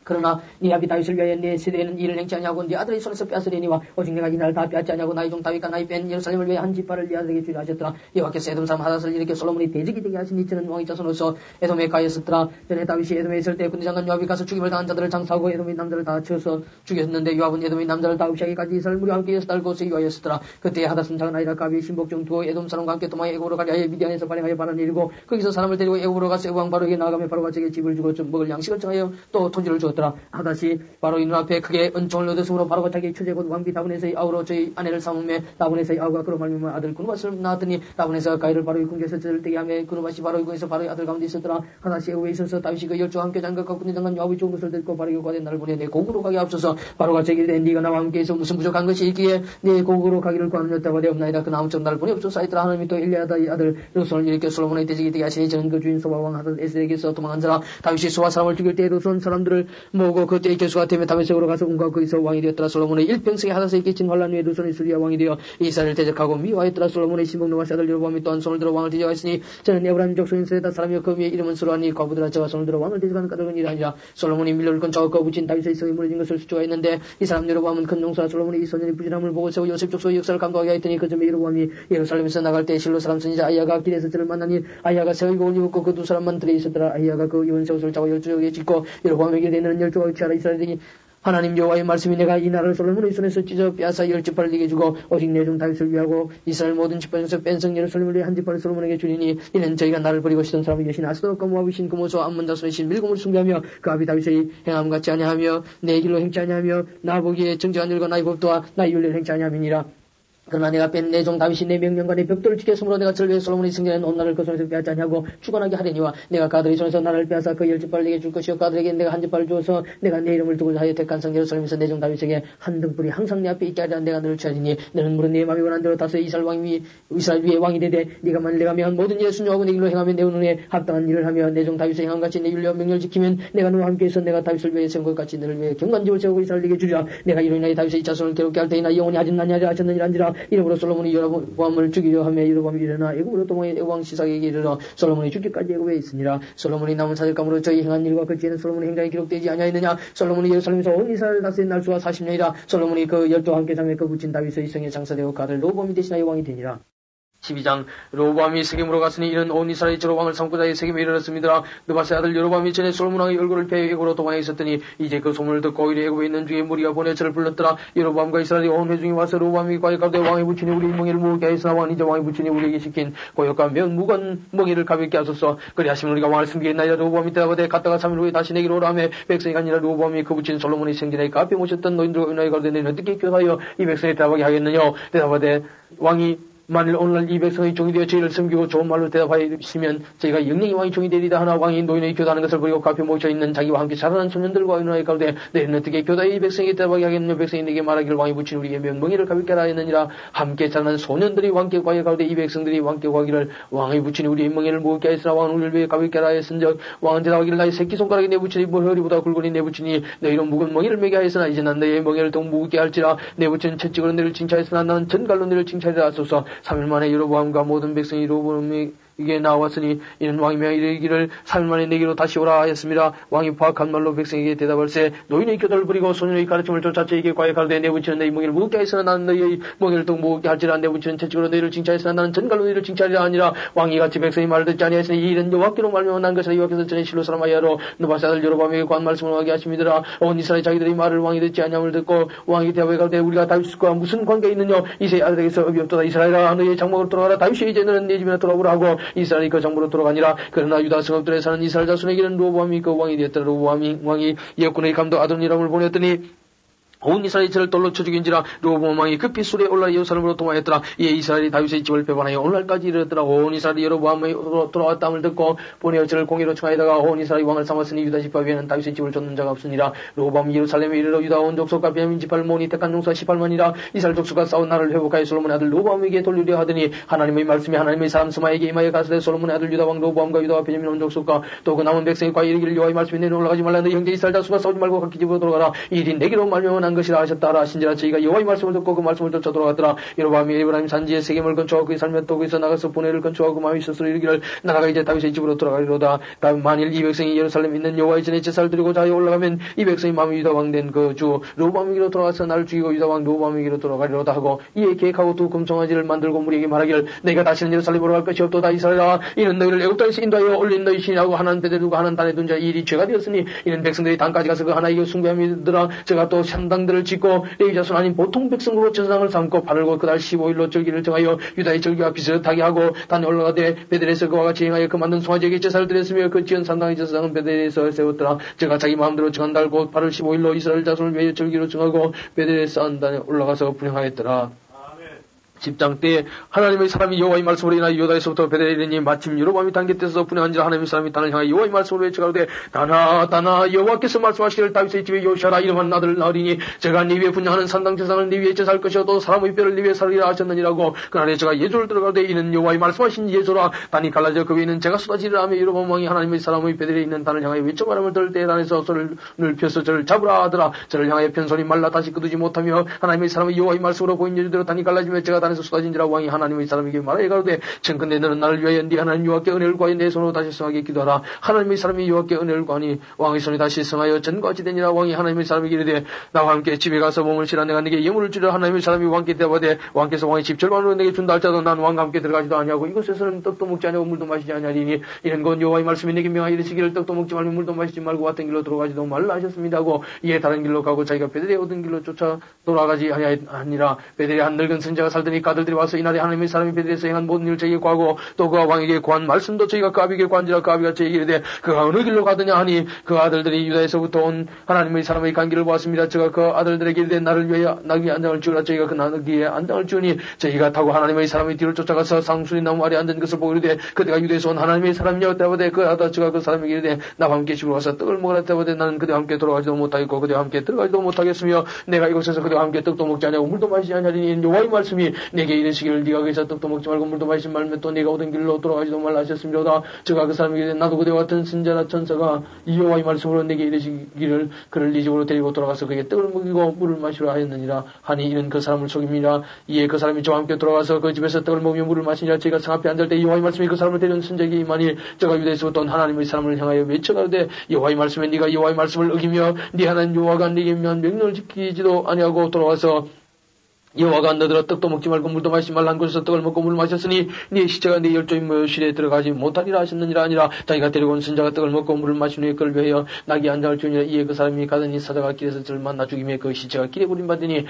그러나 네 아비 다윗을 위하여 내 세대에는 일을 행치 아니하고 네 아들의 손에서 빼앗으려니와 오직 내가 이 나라를 다 빼앗지 아니하고 나의 종 다윗과 나의 뺀 예루살렘을 위해 한 지파를 네 아들에게 주려 하셨더라. 여호와께서 에돔 사람 하닷을 일으켜 솔로몬이 대적이 되게 하시니 저는 왕의 자손으로서 에돔에 가였었더라. 전에 다윗이 에돔에 있을 때 군대장관 요압이 가서 죽임을 당한 자들을 장사하고 에돔의 남자를 다 쳐서 죽였는데 요압은 에돔의 남자를 다 흡시하기까지 이스라엘 무리와 함께 여섯 달 곳에 유하였었더라. 그때 하닷은 작은 아이라 가비의 신복 중 두어 에돔 사람과 함께 도망해 애굽으로 가려 하여 미디안에서 발행하여 바란 일이고 거기서 사람을 데리고 애굽으로 가서 애굽 왕 바로에게 나아가며 바로가 저에게 집을 주고 좀 먹을 양식을 정하여 또 토지를 주었더라. 하닷이 바로 이 눈앞에 크게 은총을 얻었으므로 바로가 자기의 처제 곧 왕비 다분에서의 아우로 저희 아내를 삼으며 다분에서의 아우가 그로 말미암아 아들 그누맛을 낳았더니 다분에서 가이를 바로의 궁에서 저를 되게 하며 그누맛이 바로의 궁에서 바로의 아들 가운데 있었더라. 하닷이 애굽에 있어서 다윗이 그 열조와 함께 장갑과 군대장관 요압의 좋은 것을 듣고 바로의 과대 나를 보내 내 고국으로 가게 앞서서 바로가 제기되 네가 나와 함께 있어 무슨 부족한 것이 있기에 네 고국으로 가기를 구하는 여자가 되었나이다. 그나 아무쪼록 나를 보내 없소서 하였더라. 하나님이 또 엘리야다의 아들 르손을 일으켜 솔로몬의 대적이 되게 하시니 저는 그 주인 소바 왕 하닷 에셀에게서 도망한 자라. 다윗이 소바 사람을 죽일 때 르손 사람들을 모으고 그때의 개수가 되며 다메섹으로 가서 온갖 거기서 왕이 되었더라. 솔로몬의 일평생에 하닷에 끼친 환란 위에 르손이 수리아 왕이 되어 이스라엘을 대적하고 미워하였더라. 솔로몬의 신복 노아시 아들 여로보암이 또한 손을 들어 왕을 대적하였으니 저는 에브라임 족속인 스레다 사람이여 그 위에 이름은 수로하니 거부들아 저가 손을 들어 왕을 대적하는 까닭은 이러하니라. 솔로몬이 밀려올 건 저가 거부친 다윗의 성이 무너진 것을 수주하였는데 이 사람 여로보암은 큰 용서와 솔로몬의 이 소년이 부진함을 보고 세워 요셉 족속의 역사를 감독하게 하였더니 그 점에 여로보암이 예루살렘에서 나갈 때 실로 사람 선지자 아이야가 길에서 저를 만나니 아이야가 새 의복을 입었고 그 두 사람만 들에 있었더라. 아이야가 그 입은 새 옷을 잡아 열조에게 찢고 여로보암에게 내는 열조가 위치하라. 이스라엘이 하나님 여호와의 말씀이 내가 이 나라를 솔로몬의 손에서 찢어 빼앗아 열 지파를 네게 주고 오직 내 종 다윗을 위하고 이스라엘 모든 지파에서 뺀 성 예루살렘을 위해 한 지파를 솔로몬에게 주리니 이는 저희가 나를 버리고 시던 사람의 여신 아스도과 모압의 신 그모소 암몬 자손의 신 밀곰을 숭배하며 그 아비 다윗의 행함 같지 아니하며 내 길로 행치 아니하며 나 보기에 정직한 일과 나의 법도와 나의 윤리를 행치 아니함이니라. 그러나 내가 뺀 내 종 다윗이 내 명령과 내 벽돌을 지켰으므로 내가 저를 위해 솔로몬이 승리한 온 나라를 그 손에서 빼앗지 아니하고 주관하게 하려니와 내가 그들의 손에서 나라를 빼앗아 그 열 지파를 내게 줄 것이요 그들에게 내가 한 지파를 주어서 내가 내 이름을 두고자 하여 택한 성 예루살렘에서 내 종 다윗에게 한 등불이 항상 내 앞에 있게 하리라. 내가 너를 취하리니 너는 물은 네 마음이 원한 대로 다소의 이스라엘 위에 왕이 되되 네가 만일 내가 명한 모든 일에 순종하고 내 길로 행하며 내 눈에 합당한 일을 하며 내 종 다윗의 행함같이 내 윤리와 명령을 지키면 내가 너와 함께해서 내가 다윗을 위해 세운 것같이 너를 위해 경관집을 세우고 이스라엘 에게 주리라. 내가 이로 인하여 다윗의 이 자손을 괴롭게 할 때이나 영원히 하진 아니하리라 하셨느니라. 이러므로 솔로몬이 여로보암을 죽이려 하며 여로보암이 일어나 애굽으로 도망해 왕 시삭에게 이르러 솔로몬이 죽기까지 애굽에 있으니라. 솔로몬이 남은 사절감으로 저희 행한 일과 그 뒤에는 솔로몬의 행장이 기록되지 아니하였느냐. 솔로몬이 예루살렘에서 온 이스라엘을 다스린 날수가 40년이라. 솔로몬이 그 12 함께 잠에 그 붙인 다윗의 성에 장사되어 그 아들 로보암이 대신하여 왕이 되니라. 12장 로보암이 세겜으로 갔으니 이는 온 이스라엘이 저로 왕을 삼고자 세겜에 이르렀습니다. 느바세 아들 여로보암이 전에 솔로몬 왕의 얼굴을 베어 애굽으로 도망해 있었더니 이제 그 소문을 듣고 이리 애굽에 있는 중에 무리가 보내 저를 불렀더라. 여로보암과 이스라엘이 온 회중이 와서 로보암이 과역하되 왕의 부친이 우리 멍에를 무겁게 하였으나 왕은 이제 왕의 부친이 우리에게 시킨 고역과 매운 무거운 멍에를 가볍게 하소서. 그리하시면 우리가 왕을 숨기겠나이다. 로보암이 대답하되 갔다가 3일 후에 다시 내기로 오라 하며 백성이 가니라. 로보암이 그 부친 솔로몬의 생전에 그 앞에 모셨던 노인들과 은하에 가로되 너희는 어떻게 교사하여 이 백성에 대답하게 하겠느냐. 대답하되 왕이 만일 오늘날 이 백성의 종이 되어 저희를 섬기고 좋은 말로 대답하시면 저희가 영영이 왕이 종이 되리다 하나 왕이 노인의 교다하는 것을 버리고 그 앞에 모여있는 자기와 함께 자라난 소년들과 은하에 가로되 너희는 어떻게 교다의 이 백성에게 대답하게 하겠느냐. 백성이 내게 말하기를 왕이 붙인 우리에게 매운 멍에를 가볍게 하라 했느니라. 함께 자라난 소년들이 왕께 과에 가로되 이 백성들이 왕께 구하기를 왕의 붙인 우리의 멍에를 무겁게 하였으나 왕은 우리를 왜 가볍게 하라 했은즉 왕은 대답하기를 나의 새끼손가락이 내 붙이니 뭐 허리보다 굵으니 내 붙이니 너희로 묵은 멍에를 매게 하였으나 이제 난 너희의 멍에를 더욱 무겁게 할지라. 내 붙인 채찍으로 너희를 칭찬했으나 나는 전갈로 너희를 칭찬하리라 하소서. 3일 만에 여로보암과 모든 백성이 로보암에게 나왔으니 이는 왕이 명하기를 3일 만에 내게로 다시 오라 하였습니다. 왕이 파악한 말로 백성에게 대답할세 노인의 교도를 버리고 소년의 가르침을 쫓아 저에게 과역하되 내 붙이는 너희 멍에를 무겁게 하였으나 나는 너희의 멍에를 더욱 무겁게 할지라. 내 붙이는 채찍으로 너희를 칭찬했으나 나는 전갈로 너희를 칭찬하리라 하니라. 왕이 같이 백성의 말을 듣지 아니하였으니 이 일은 여호와께로 말미암아 난 것이라. 여호와께서 전에 실로 사람 하야로 느바세 아들 여로보암에게 관 말씀을 하게 하심이더라. 온 이스라엘 자기들의 말을 왕이 듣지 아니함을 듣고 왕이 대답해 가로되 우리가 다윗과 무슨 관계 있느냐. 이세 아들에게서 업이 없도다. 이스라엘아 너희의 장막으로 돌아가라. 다윗이 이제 너는 네 집이나 돌아오라 하고 이스라엘이 그 장막으로 돌아가니라. 그러나 유다 성읍들에 사는 이스라엘 자손에게는 로보암이 그 왕이 되었더라. 로보암이 왕이 예군의 감독 아도니람을 보냈더니 온 이스라엘이 저를 돌로 쳐 죽인지라. 로보암 왕이 급히 술에 올라 예루살렘으로 도망했더라. 이에 이스라엘이 다윗의 집을 배반하여 오늘날까지 이르렀더라. 온 이스라엘이 여로보암으로 돌아왔다함을 듣고 보내어 저를 공의로 청하에다가 온 이스라엘이 왕을 삼았으니 유다 지파 외에는 다윗의 집을 쫓는 자가 없으니라. 로보암이 예루살렘에 이르러 유다 온 족속과 베냐민 지파를 모으니 택한 용사 18만이라. 이스라엘 족속과 싸운 나를 회복하여 솔로몬의 아들 로보암에게 돌리려 하더니 하나님의 말씀이 하나님의 사람 스마에게 임하여 가서되 솔로몬의 아들 유다 왕 로보암과 유다와 베냐민 온 족속과 또 그 남은 백성이 과히 이르기를 여호와의 말씀이 내려 올라가지 말라. 너희 형제 이스라엘 자수가 싸우지 말고 각기 집으로 돌아가라. 이 일이 내게로 말미암아 난 것이라 하셨다 하신지라. 저희가 여호와의 말씀을 듣고 그 말씀을 쫓아 돌아갔더라. 여로보암이 에브라임 산지에 세겜을 건축하고 그의 살며 또 거기서 나가서 보내를 건축하고 마음이 스스로 이르기를 나라가 이제 다윗의 집으로 돌아가리로다. 만일 이 백성이 예루살렘에 있는 여호와의 전에 제사를 드리고자 하여 올라가면 이 백성이 마음이 유다 왕 된 그 주 로보암에게로 돌아가서 나를 죽이고 유다 왕 로보암에게로 돌아가리로다 하고 이에 계획하고 두 금송아지를 만들고 무리에게 말하기를 너희가 다시는 예루살렘으로 갈 것이 없도다. 이스라엘아 이는 너희를 애굽 땅에서 인도하여 올린 너희 신이라고 하나는 베델에 두고 하나는 단에 둔 자 이 일이 죄가 되었으니 이는 백성들이 단까지 가서 그 하나에게 숭배함이더라. 제가 또 산당들을 짓고 레위 자손 아닌 보통 백성으로 전상을 삼고 바르고 그달 15일로 절기를 정하여 유다의 절기와 비슷하게 하고 단에 올라가되 베델에서 그와 같이 행하여 그 만든 송아지에게 제사를 드렸으며 그 지은 산당의 제사장은 베델에서 세웠더라. 제가 자기 마음대로 정한 달 곧 8월 15일로 이스라엘 자손을 위하여 절기로 정하고 베델에 쌓은 단에 올라가서 분향하였더라. 10장 때에 하나님의 사람이 여호와의 말씀으로 인하여 유다에서부터 베델에 이르니 마침 여로보암이 단계때서 분향한지라. 하나님의 사람이 단을 향하여 여호와의 말씀으로 외쳐가로되 다나 여호와께서 말씀하시기를 다윗의 집에 요시아라 이름한 아들을 낳으리니 제가 네 위에 분향하는 산당 제사장을 네 위에 제사할 것이요 또 사람의 뼈를 네 위에 살리라 하셨느니라고. 그날에 제가 예조를 들어가되 이는 여호와의 말씀하신 예조라. 단이 갈라져 그 위에는 제가 쏟아지리라 하며 여로보암 왕이 하나님의 사람의 베델에 있는 단을 향하여 외쳐 바람을 들을 때에 단에서 손을 펴서 저를 잡으라 하더라. 저를 향하여 편손이 말라 다시 끄두지 못하며 하나님의 사람의 여호와의 말씀으로 보인 예조대로 단이 갈라지며 제가 단에서 쏟아진지라. 왕이 하나님의 사람에게 말하여 가로되 청컨대 너는 나를 위하여 네 하나님 여호와께 은혜를 구하여 내 손으로 다시 성하게 기도하라. 하나님의 사람이 여호와께 은혜를 구하니 왕의 손이 다시 성하여 전같이 되니라. 왕이 하나님의 사람에게 이르되 나와 함께 집에 가서 몸을 실어 내가 네게 예물을 주려. 하나님의 사람이 왕께 대답하되 왕께서 왕의 집 절반으로 내게 준다 할지라도 난 왕과 함께 들어가지도 아니하고 이곳에서는 떡도 먹지 아니하고 물도 마시지 아니하리니 이는 곧 여호와의 말씀이 내게 명하여 이르시기를 떡도 먹지 말고 물도 마시지 말고 같은 길로 들어가지도 말라 하셨습니다 하고 이에 다른 길로 가고 자기가 베델에 오던 길로 쫓아 돌아가지 아니하니라. 베델에 한 늙은 선지자가 살더니 그 아들들이 와서 이날에 하나님의 사람이 베델에서 행한 모든 일을 저에게 구하고 또 그가 왕에게 구한 말씀도 저희가 그 아비에게 구한지라. 그 아비가 저에게 이르되 그가 어느 길로 가더냐 하니 그 아들들이 유다에서부터 온 하나님의 사람의 간 길을 보았습니다. 제가 그 아들들에게 이르되 나를 위하여 나귀에 안장을 지으라. 저희가 그 나귀에 안장을 지으니 저희가 타고 하나님의 사람의 뒤를 쫓아가서 상수리 나무 아래 앉은 것을 보고 이르되 그대가 유다에서 온 하나님의 사람이여. 대답하되 그 아다츠가 그 사람에게 이르되 나와 함께 집으로 와서 떡을 먹으라. 대답하되 나는 그대와 함께 돌아가지도 못하겠고 그대와 함께 들어가지도 못하겠으며 내가 이곳에서 그대와 함께 떡도 먹지 아니하고 물도 마시지 아니하리니 여호와의 말씀이 내게 이르시기를 네가 거기서 떡도 먹지 말고 물도 마시지 말며 또 네가 오던 길로 돌아가지도 말라 하셨으므로다. 저가 그 사람에게 나도 그대와 같은 선지자나 천사가 여호와의 말씀으로 내게 이르시기를 그를 네 집으로 데리고 돌아가서 그에게 떡을 먹이고 물을 마시라 하였느니라 하니 이는 그 사람을 속임이라. 이에 그 사람이 저와 함께 돌아가서 그 집에서 떡을 먹으며 물을 마시니라. 저희가 성 앞에 앉을 때 여호와의 말씀이 그 사람을 데려온 선지자에게 임하니 저가 유대에서 어떤 하나님의 사람을 향하여 외쳐가로되 여호와의 말씀에 네가 여호와의 말씀을 어기며 네 하나님 여호와가 네게 명한 명령을 지키지도 아니하고 돌아와서 여호와가 너더러 떡도 먹지 말고 물도 마시지 말라 한 곳에서 떡을 먹고 물을 마셨으니 네 시체가 네 열조인 묘실에 들어가지 못하리라 하셨느니라. 아니라 자기가 데리고 온 선자가 떡을 먹고 물을 마신 후에 그를 위하여 낙이 안장을 주니라. 이에 그 사람이 가더니 사자가 길에서 저를 만나 죽이며 그 시체가 길에 버림받으니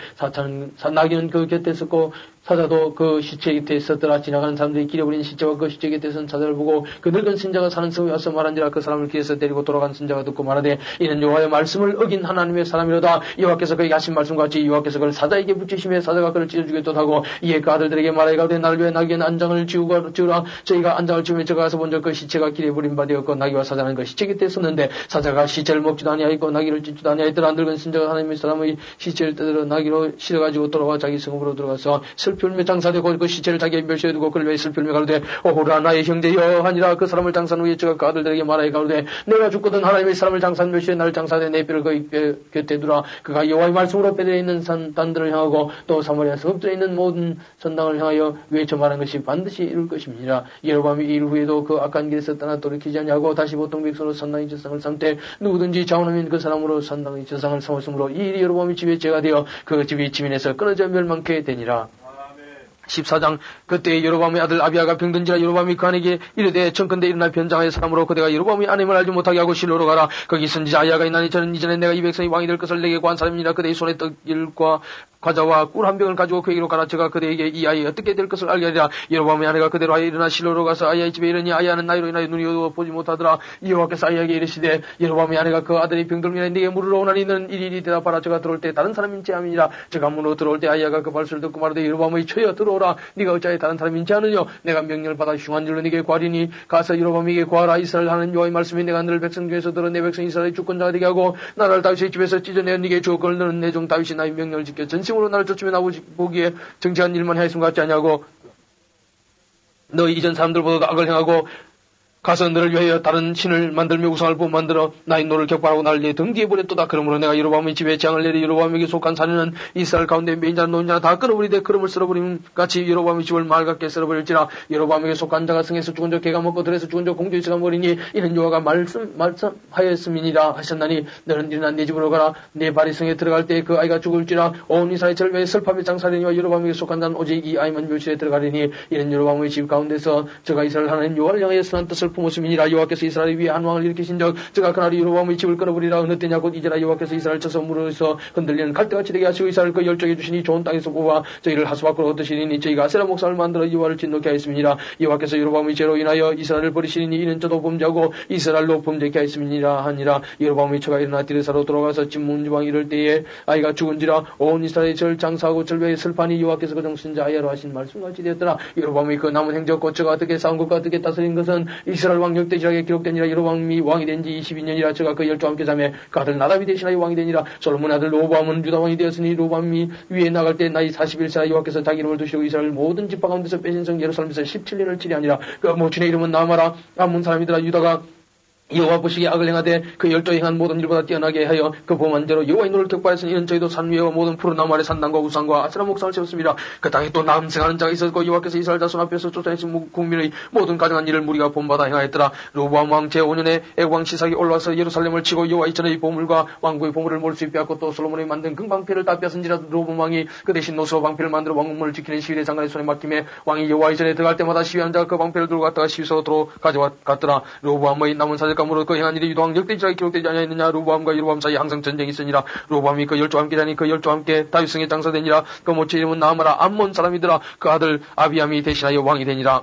나귀는 그 곁에 있었고 사자도 그 시체 곁에 있었더라. 지나가는 사람들이 길에 버린 시체와 그 시체 곁에 선 사자를 보고 그 늙은 선자가 사는 성에 와서 말한지라. 그 사람을 길에서 데리고 돌아간 선자가 듣고 말하되 이는 여호와의 말씀을 어긴 하나님의 사람이로다. 여호와께서 그에게 하신 말씀과 같이 여호와께서 그를 사자에게 붙이시며 사자가 그를 찢어주겠다 하고 이에 그 아들들에게 말하여가되 나를 위해 나귀에는 안장을 지우라. 저희가 안장을 지우며 저가 가서 본적 그 시체가 길에 버림받았고 나귀와 사자는 그 시체 곁에 있었는데 사자가 시체를 먹지도 아니하였고 나귀를 찢지도 아니하였더라. 늙은 선자가 하나님의 사람의 시체를 뜯어 나귀로 실어가지고 돌아와 자기 성읍으로 들어가서 슬피 울며 장사되고 그 시체를 자기의 멸시에 두고 그를 위해 슬피 울며 가로되 오호라 나의 형제여 하니라. 그 사람을 장사한 후에 저가 그 아들들에게 말하여 가로되 내가 죽거든 하나님의 사람을 장사한 멸시에 나를 장사하되 내 뼈를 그 곁에 두라. 그가 여호와의 말씀으로 베들에 있는 산단들을 향하고 또 사마리아 성읍들에 있는 모든 선당을 향하여 외쳐 말한 것이 반드시 이룰 것입니다. 여로보암이 일 후에도 그 악한 길에서 떠나 돌이키지 아니하고 다시 보통 백성으로 산당의 저상을 삼되 누구든지 자원하면 그 사람으로 산당의 저상을 삼았으므로 이 일이 여로보암의 집에 죄가 되어 그 집이 지면에서 끊어져 멸망케 되니라. 14장 그때 여로보암의 아들 아비야가 병든지라. 여로보암이 그에게 이르되 청컨대 일어나 변장하여 사람으로 그대가 여로보암이 아님을 알지 못하게 하고 실로로 가라. 거기 선지자 아야가 있나니 저는 이전에 내가 이 백성이 왕이 될 것을 내게 구한 사람이니라. 그대의 손에 떡일과 과자와 꿀 한 병을 가지고 그에게로 가라. 저가 그대에게 이 아이 어떻게 될 것을 알게 하리라. 여로보암의 아내가 그대로 하여 일어나 실로로 가서 아야의 집에 이르니 아야는 나이로 인하여 눈이 어두워 보지 못하더라. 여호와께서 아야에게 이르시되 여로보암의 아내가 그 아들이 병들면 네게 물으러 오나니 너는 이리이리 대답하라. 저가 들어올 때 다른 사람인지 아니니라. 저가 문으로 들어올 때 아야가 그 발소리를 듣고 말하되 여로보암의 처여 들어오라. 네가 어찌하여 다른 사람인지 아느냐. 내가 명령을 받아 흉한 일로 네게 구하리니 가서 여로보암에게 구하라. 이스라엘 하는 여호와의 말씀이 내가 너를 백성 중에서 들어 내 백성 이스라엘의 주권자가 되게 하고 나라를 다윗의 집에서 찢어내어 네게 주었걸. 너는 내 종 다윗이 나의 명령을 지켜 전심으로 나를 쫓으며 나보지 보기에 정직한 일만 하였음 같지 아니하고 너 이전 사람들보다 악을 행하고 가서 너를 위하여 다른 신을 만들며 우상을 만들어 나의 노를 격발하고 나를 내 등뒤에 버렸도다. 그러므로 내가 여로보암의 집에 재앙을 내리 여로보암에게 속한 자녀는 이스라엘 가운데 매인자나 노인자나 다 끊어버리되 그름을 쓸어버림 같이 여로보암의 집을 맑게 쓸어버릴지라. 여로보암에게 속한 자가 성에서 죽은 자 개가 먹고 들에서 죽은 자 공주에 들어가 버리니 이는 여호와가 말씀하였음이니라 하셨나니 너는 일어나 내 집으로 가라. 내 발이 성에 들어갈 때 그 아이가 죽을지라. 온 이스라엘 절벽에 슬퍼하며 장사하리니와 여로보암에게 속한 자는 오직 이 아이만 묘실에 들어가리니 이는 여로보암의 집 가운데서 저가 이스라엘 하나님 여호와를 향하여 선한 뜻을 모습이니라. 여호와께서 이스라엘 위에 한 왕을 일으키신 적 저가 그날이 여로보암의 집을 끊어버리라. 어느 때냐 곧 이제라. 여호와께서 이스라엘 쳐서 물에서 흔들리는 갈대같이 되게 하시고 이스라엘 그 열정해 주시니 좋은 땅에서 뽑아 저희를 하수 밖으로 얻으시리니 저희가 아세라 목상을 만들어 여호와를 진노케 하였음이니라. 여호와께서 여로보암의 죄로 인하여 이스라엘을 버리시리니 이는 저도 범죄하고 이스라엘로 범죄케 하였음이니라 하니라. 여로보암의 처가 일어나 디르사로 돌아가서 진문지왕 이럴 때에 아이가 죽은지라. 온 이스라엘이 절 장사하고 절벽에 슬퍼하니 여호와께서 그 정신자 아야로 하신 말씀같이 되었더라. 여로보암의 그 남은 행적 고처가 어떻게 싸운 것과 어떻게 다스린 것은 이스라엘 왕 역대지락에 기록되니라. 여로보암이 왕이 된 지 22년이라. 저가 그 열조 함께 자매 그 아들 나답이 대신하여 왕이 되니라. 솔로몬의 아들 로보암은 유다 왕이 되었으니 로보암이 위에 나갈 때 나이 41세라. 여호와께서 자기 이름을 두시고 이스라엘 모든 지파 가운데서 빼신 성 예루살렘에서 17년을 치리하니라. 그 모친의 이름은 나아마라. 암몬 사람이더라. 유다가 여호와 보시기에 악을 행하되 그 열조에 행한 모든 일보다 뛰어나게 하여 그 범한 대로 여호와의 노를 격발했으니 이는 저희도 산 위에와 모든 푸른 나무 아래 산당과 우상과 아세라 목상을 세웠습니다. 그 땅에 또 남생하는 자가 있었고 여호와께서 이스라엘 자손 앞에서 쫓아내신 국민의 모든 가정한 일을 무리가 본받아 행하였더라. 로보암 왕 제5년에 애국왕 시삭이 올라와서 예루살렘을 치고 여호와 이전의 보물과 왕국의 보물을 몰수 빼앗고 또 솔로몬이 만든 금방패를 다 뺏은지라. 로보암 왕이 그 대신 노스로 방패를 만들어 왕국문을 지키는 시위대 장관의 손에 맡김에 왕이 여호와 이전에 들어갈 때마다 시위하는 자가 그 방패를 들고 갔다가 시위소로 가져갔더라. 로보암의 남은 사절 가문으로 그 행한 일이 유다왕 역대지락에 기록되지 아니하였느냐. 로보암과 여로보암 사이에 항상 전쟁이 있으니라. 로보암이 그 열조와 함께 자니 그 열조와 함께 다윗성에 장사되니라. 그 모체 이름은 나아마라. 암몬 사람이더라. 그 아들 아비암이 대신하여 왕이 되니라.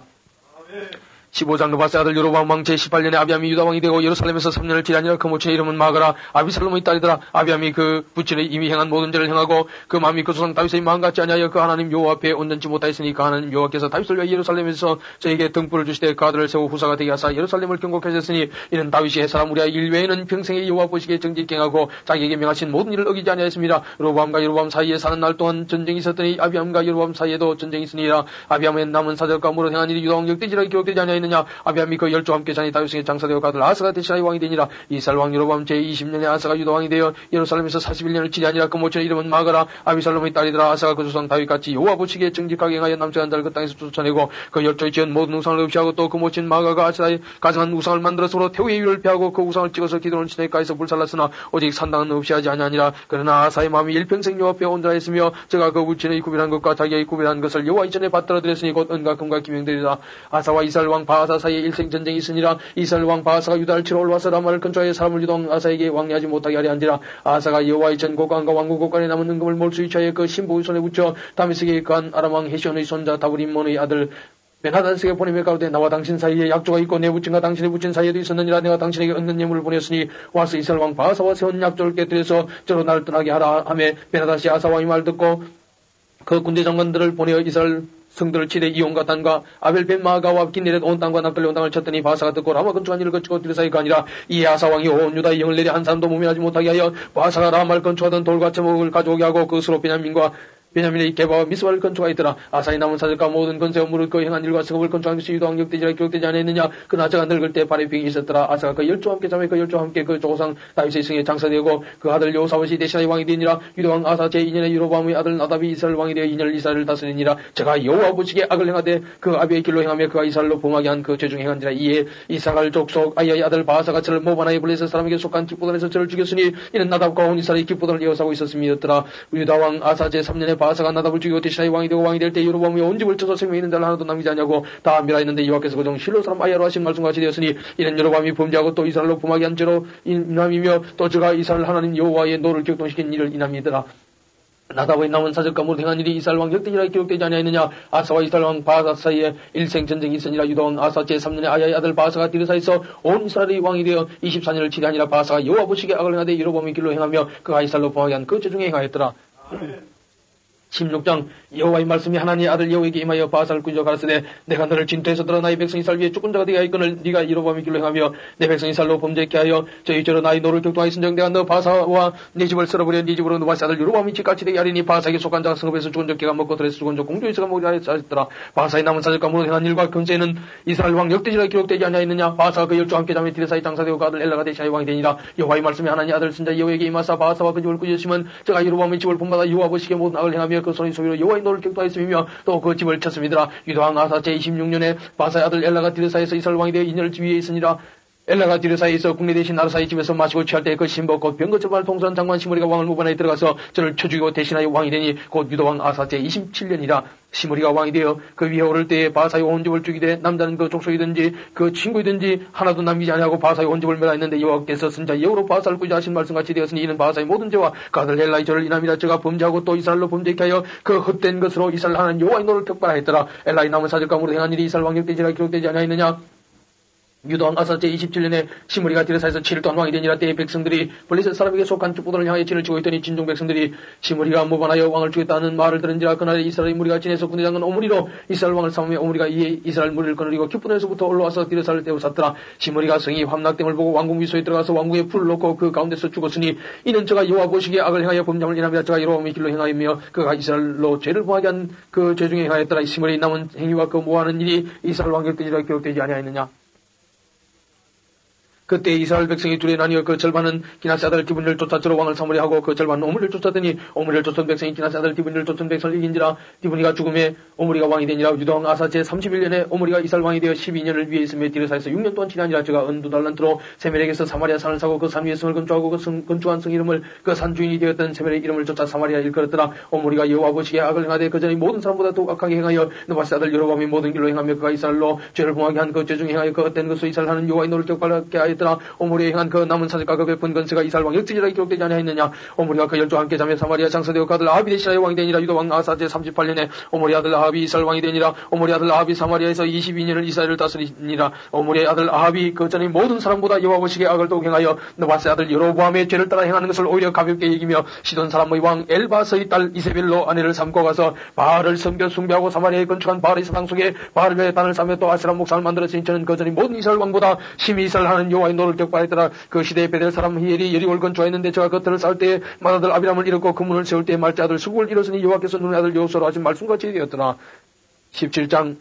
15장 느바스의 아들 여로보암 왕 제18년에 아비암이 유다 왕이 되고 예루살렘에서 3년을 지내니라. 그 모친의 이름은 마가라 아비살롬의 딸이더라. 아비암이 그 부친의 이미 행한 모든 죄를 행하고 그 마음이 그 조상 다윗의 마음 같지 아니하여 그 하나님 여호와 앞에 온전치 못하였으니 그 하나님 여호와께서 다윗을 위하여 예루살렘에서 저에게 등불을 주시되 그 아들을 세워 후사가 되게 하사 예루살렘을 경고하셨으니 이는 다윗이 해 사람 우리야 일 외에는 평생의 여호와 보시기에 정직히 행하고 자기에게 명하신 모든 일을 어기지 아니하였습니다. 여로보암과 여로보암 사이에 사는 날 동안 전쟁이 있었더니 아비암과 여로보암 사이에도 전쟁이 있으니라. 아비암의 남은 사적과 무릇 행한 일이 유다 왕 역대지라 기록되지 아니하였느냐. 아비암이 그 열조와 함께 자니 다윗에게 장사되어 그 아들 아사가 대신하여 왕이 되니라. 이스라엘 왕 여로보암 제20년에 아사가 유다 왕이 되어 예루살렘에서 41년을 지내니라. 그 모친의 이름은 마가라 아비살롬의 딸이더라. 아사가 그 조상 다윗같이 여호와 보시기에 정직하게 행하여 남색한 자를 그 땅에서 쫓아내고 그 열조에 지은 모든 우상을 없이 하고 또 그 모친 마가가 아사의 가증한 우상을 만들어 서로 태우의 위를 피하고 그 우상을 찍어서 기도는 시내가에서 불살랐으나 오직 산당은 없이 하지 아니하니라. 그러나 아사의 마음이 일평생 여호와 앞에 온전하였으며 저가 그 부친의 구별한 것과 자기의 구별한 것을 여호와 이전에 받들어 드렸으니 곧 은과 금과 기명되리라. 아사와 이스라엘 왕 바하사 사이에 일생 전쟁이 있으니라. 이스라엘 왕 바하사가 유다를 치러 올라와서 라마를 근처하여 사람을 유다 왕 아사에게 왕래하지 못하게 하려 한지라. 아사가 여호와의 전 곳간과 왕국 곳간에 남은 은금을 몰수 위치하여 그 신부의 손에 붙여 다메섹에 거한 아람 왕 헤시온의 손자 다브림몬의 아들 베나단에게 보내며 가로되 나와 당신 사이에 약조가 있고 내 부친과 당신의 부친 사이에도 있었느니라. 내가 당신에게 얻는 예물을 보냈으니 와서 이스라엘 왕 바하사와 세운 약조를 깨뜨려서 저로 나를 떠나게 하라 하며 베나단이 아사 왕의 말 듣고 그 군대 장관들을 보내어 이스라엘 성들을 치되 이온과 단과 아벨 벤 마가와 긴네렛 온 땅과 납달리 온 땅을 쳤더니 바사가 듣고 라마 건축한 일을 거치고 디르사이가 아니라 이에 아사 왕이 온 유다의 영을 내려 한 사람도 무면하지 못하게 하여 바사가 라마를 건축하던 돌과 제목을 가져오게 하고 그것으로 베냐민의 게바와 미스바를 건축하였더라. 아사의 남은 사적과 모든 건세와 무릇 그 행한 일과 성읍을 건축한 것이 유다 왕 역대지라 기록되지 않았느냐. 그러나 저가 늙을 때 발에 병이 있었더라. 아사가 그 열조와 함께 자매 그 열조와 함께 그 조상 다윗의 성에 장사되고 그 아들 여호사밧이 대신하여 왕이 되니라. 유다 왕 아사 제2년에 여로보암의 아들 나답이 이스라엘 왕이 되어 2년을 이스라엘을 다스리니라. 저가 여호와 보시기에 악을 행하되 그 아비의 길로 행하며 그가 이스라엘로 범하게 한 그 죄중 행한지라. 이에 이사갈 족속 아이야의 아들 바하사가 저를 모바나의 블레셋 사람에게 속한 깃보단에서 저를 죽였으니 이는 나답과 온 이스라엘의 깃보단을 이어사고 있었음이었더라. 유다 왕 아사 제3년에 바하사가 나답을 죽이고 대신하여 왕이 되고 왕이 될 때 여로보암이 온 집을 쳐서 생명 있는 자를 하나도 남기지 아니하고 다 멸하였는데 여호와께서 그중 실로 사람 아야로 하신 말씀같이 되었으니 이는 여로보암이 범죄하고 또 이스라엘로 범하게 한 죄로 인함이며 또 저가 이스라엘 하나님 여호와의 노를 격동시킨 일을 인함이더라. 나답의 남은 사적과 무릇 행한 일이 이스라엘 왕 역대지라 기록되지 아니하였느냐. 아사와 이스라엘 왕 바하사 사이에 일생 전쟁이 있으니라. 유다 왕 아사 제3년에 아야의 아들 바하사가 디르사에서 온 이스라엘의 왕이 되어 24년을 치리하니라. 바하사가 여호와 보시기에 악을 행하되 여로보암의 길로 행하며 그가 이스라엘로 범하게 한 그 죄중에 행하였더라. 16장 여호와의 말씀이 하나님의 아들 여호에게 임하여 바하사를 꾸짖어 가라사대 내가 너를 진토에서 들어 나의 백성 이스라엘 위에 죽은 자가 되게 하였거늘 네가 여로보암의 길로 행하며 내 백성 이스라엘로 범죄케 하여 저희저로 나의 노를 격동하였은즉 내가 너 바하사와 네 집을 쓸어버려 네 집으로 느바스 아들 여로보암이 집같이 되게 하리니. 바하사에게 속한 자가 성읍에서 죽은 적 개가 먹고 들에서 죽은 적 공주에서가 먹으려 하였더라. 바하사의 남은 사적과 무릇 행한 일과 근세는 이스라엘 왕 역대지라 기록되지 아니하였느냐. 바하사가 그 열조와 함께 자매 디르사의 장사되고 그 아들 엘라가 대신하여 왕이 되니라. 여호와의 말씀이 하나님의 아들 선자 여호에게 임하사 바하사와 그 집을 꾸짖으시면 저가 여로보암의 집을 본받아 여호와 보시기에 모든 악을 행하며 그 손의 소유로 여호와의 노를 격도하였으며 또 그 집을 쳤음이더라. 유다 왕 아사 제26년에 바사의 아들 엘라가 디르사에서 이스라엘 왕이 되어 2년을 지위에 있으니라. 엘라가 디르사에서 국내 대신 아르사의 집에서 마시고 취할 때 그 신복 곧 병거처발 통수한 장관 시므리가 왕을 무관하에 들어가서 저를 쳐 죽이고 대신하여 왕이 되니 곧 유다 왕 아사 제27년이라. 시므리가 왕이 되어 그 위에 오를 때에 바사의 온 집을 죽이되 남자는 그 족속이든지 그 친구이든지 하나도 남기지 아니하고 바사의 온 집을 멸하였는데 여호와께서 선자 여호로 바사를 꾸짖으신 말씀같이 되었으니 이는 바사의 모든 죄와 그 아들 엘라의 죄를 인함이라. 저가 범죄하고 또 이스라엘로 범죄케 하여 그 헛된 것으로 이스라엘 하나님 여호와의 노를 격발하였더라. 엘라의 남은 사적과 무릇 행한 일이 이스라엘 왕 역대지라 기록되지 아니하였느냐. 유다 왕 아사 제27년에 시므리가 디르사에서 7일 동안 왕이 되니라. 때에 백성들이 블레셋 사람에게 속한 족보들을 향하여 진을 치고 있더니 진종 백성들이 시므리가 무관하여 왕을 죽였다는 말을 들은지라. 그날에 이스라엘 무리가 진에서 군대장은 오므리로 이스라엘 왕을 삼으며 오므리가 이에 이스라엘 무리를 거느리고 기쁜에서부터 올라와서 디르사를 떼어쌌더라. 시므리가 성이 함락됨을 보고 왕궁 미소에 들어가서 왕궁에 불을 놓고 그 가운데서 죽었으니 이는 저가 여호와 보시기에 악을 행하여 범죄함을 인하며 저가 여로보암의 길로 행하며 그가 이스라엘로 죄를 범하게 한 그 죄 중에 행하였더라. 시므리의 남은 행위와 그 모하는 일이 이스라엘 왕 역대지라 기록되지 아니하였느냐. 그때 이스라엘 백성이 둘에 나뉘어 그 절반은 기낫의 아들 디브니를 쫓아 저로 왕을 삼으려 하고 그 절반은 오므리를 쫓았더니 오므리를 쫓은 백성이 기낫의 아들 디브니를 쫓은 백성을 이긴지라. 디브니가 죽음에 오므리가 왕이 되니라. 유다 왕 아사 제31년에 오므리가 이스라엘 왕이 되어 12년을 위에 있으며 디르사에서 6년 동안 지나니라. 저가 은두 달란트로 세멜에게서 사마리아 산을 사고 그 산 위에 성을 건축하고 그 건축한 성 이름을 그 산 주인이 되었던 세멜의 이름을 쫓아 사마리아 일컬었더라. 오므리가 여호와 보시기에 악을 행하되 그 전에 모든 사람보다 더욱 악하게 행하여 느바스 아들 여로보암이 모든 길로 행하며 그가 이스라엘로 죄를 범하게 한 그 죄 중에 행하여 그 헛된 것으로 이스라엘 하는 여호와의 노를 격발하게 하여 하였더라. 오므리에 행한 그 남은 사직과 그 베푼 건세가 이스라엘 역지리라 기록되지 아니하였느냐. 오므리가 그 열조 함께 자매 사마리아 장사되어 그 아들 아합이 대신하여 왕이 되니라. 유다 왕 아사 제 38년에 오므리 아들 아합이 이스라엘 왕이 되니라. 오므리 아들 아합이 사마리아에서 22년을 이스라엘을 다스리니라. 오므리의 아들 아합이 그 전에 모든 사람보다 여호와 보시기에 악을 더욱 행하여 느바스의 아들 여로보암의 죄를 따라 행하는 것을 오히려 가볍게 여기며 시돈 사람의 왕 엘바스의 딸 이세벨로 아내를 삼고 가서 바알을 섬겨 숭배하고 사마리아에 건축한 바알의 사당 속에 바알을 위해 단을 쌓며 또 아세라 목상을 만들었으니 저는 그 전에 모든 이스라엘 왕보다 심히 이스라엘 하는 여호와의 노를 격파했더라. 그 시대에 베델 사람 히엘이 여리고를 건축하였는데 저가 그들을 쌓을 때에 맏아들 아비람을 잃었고 그 문을 세울 때에 말째 아들 수국을 잃었으니 여호와께서 눈의 아들 여호수아로 하신 말씀같이 되었더라. 17장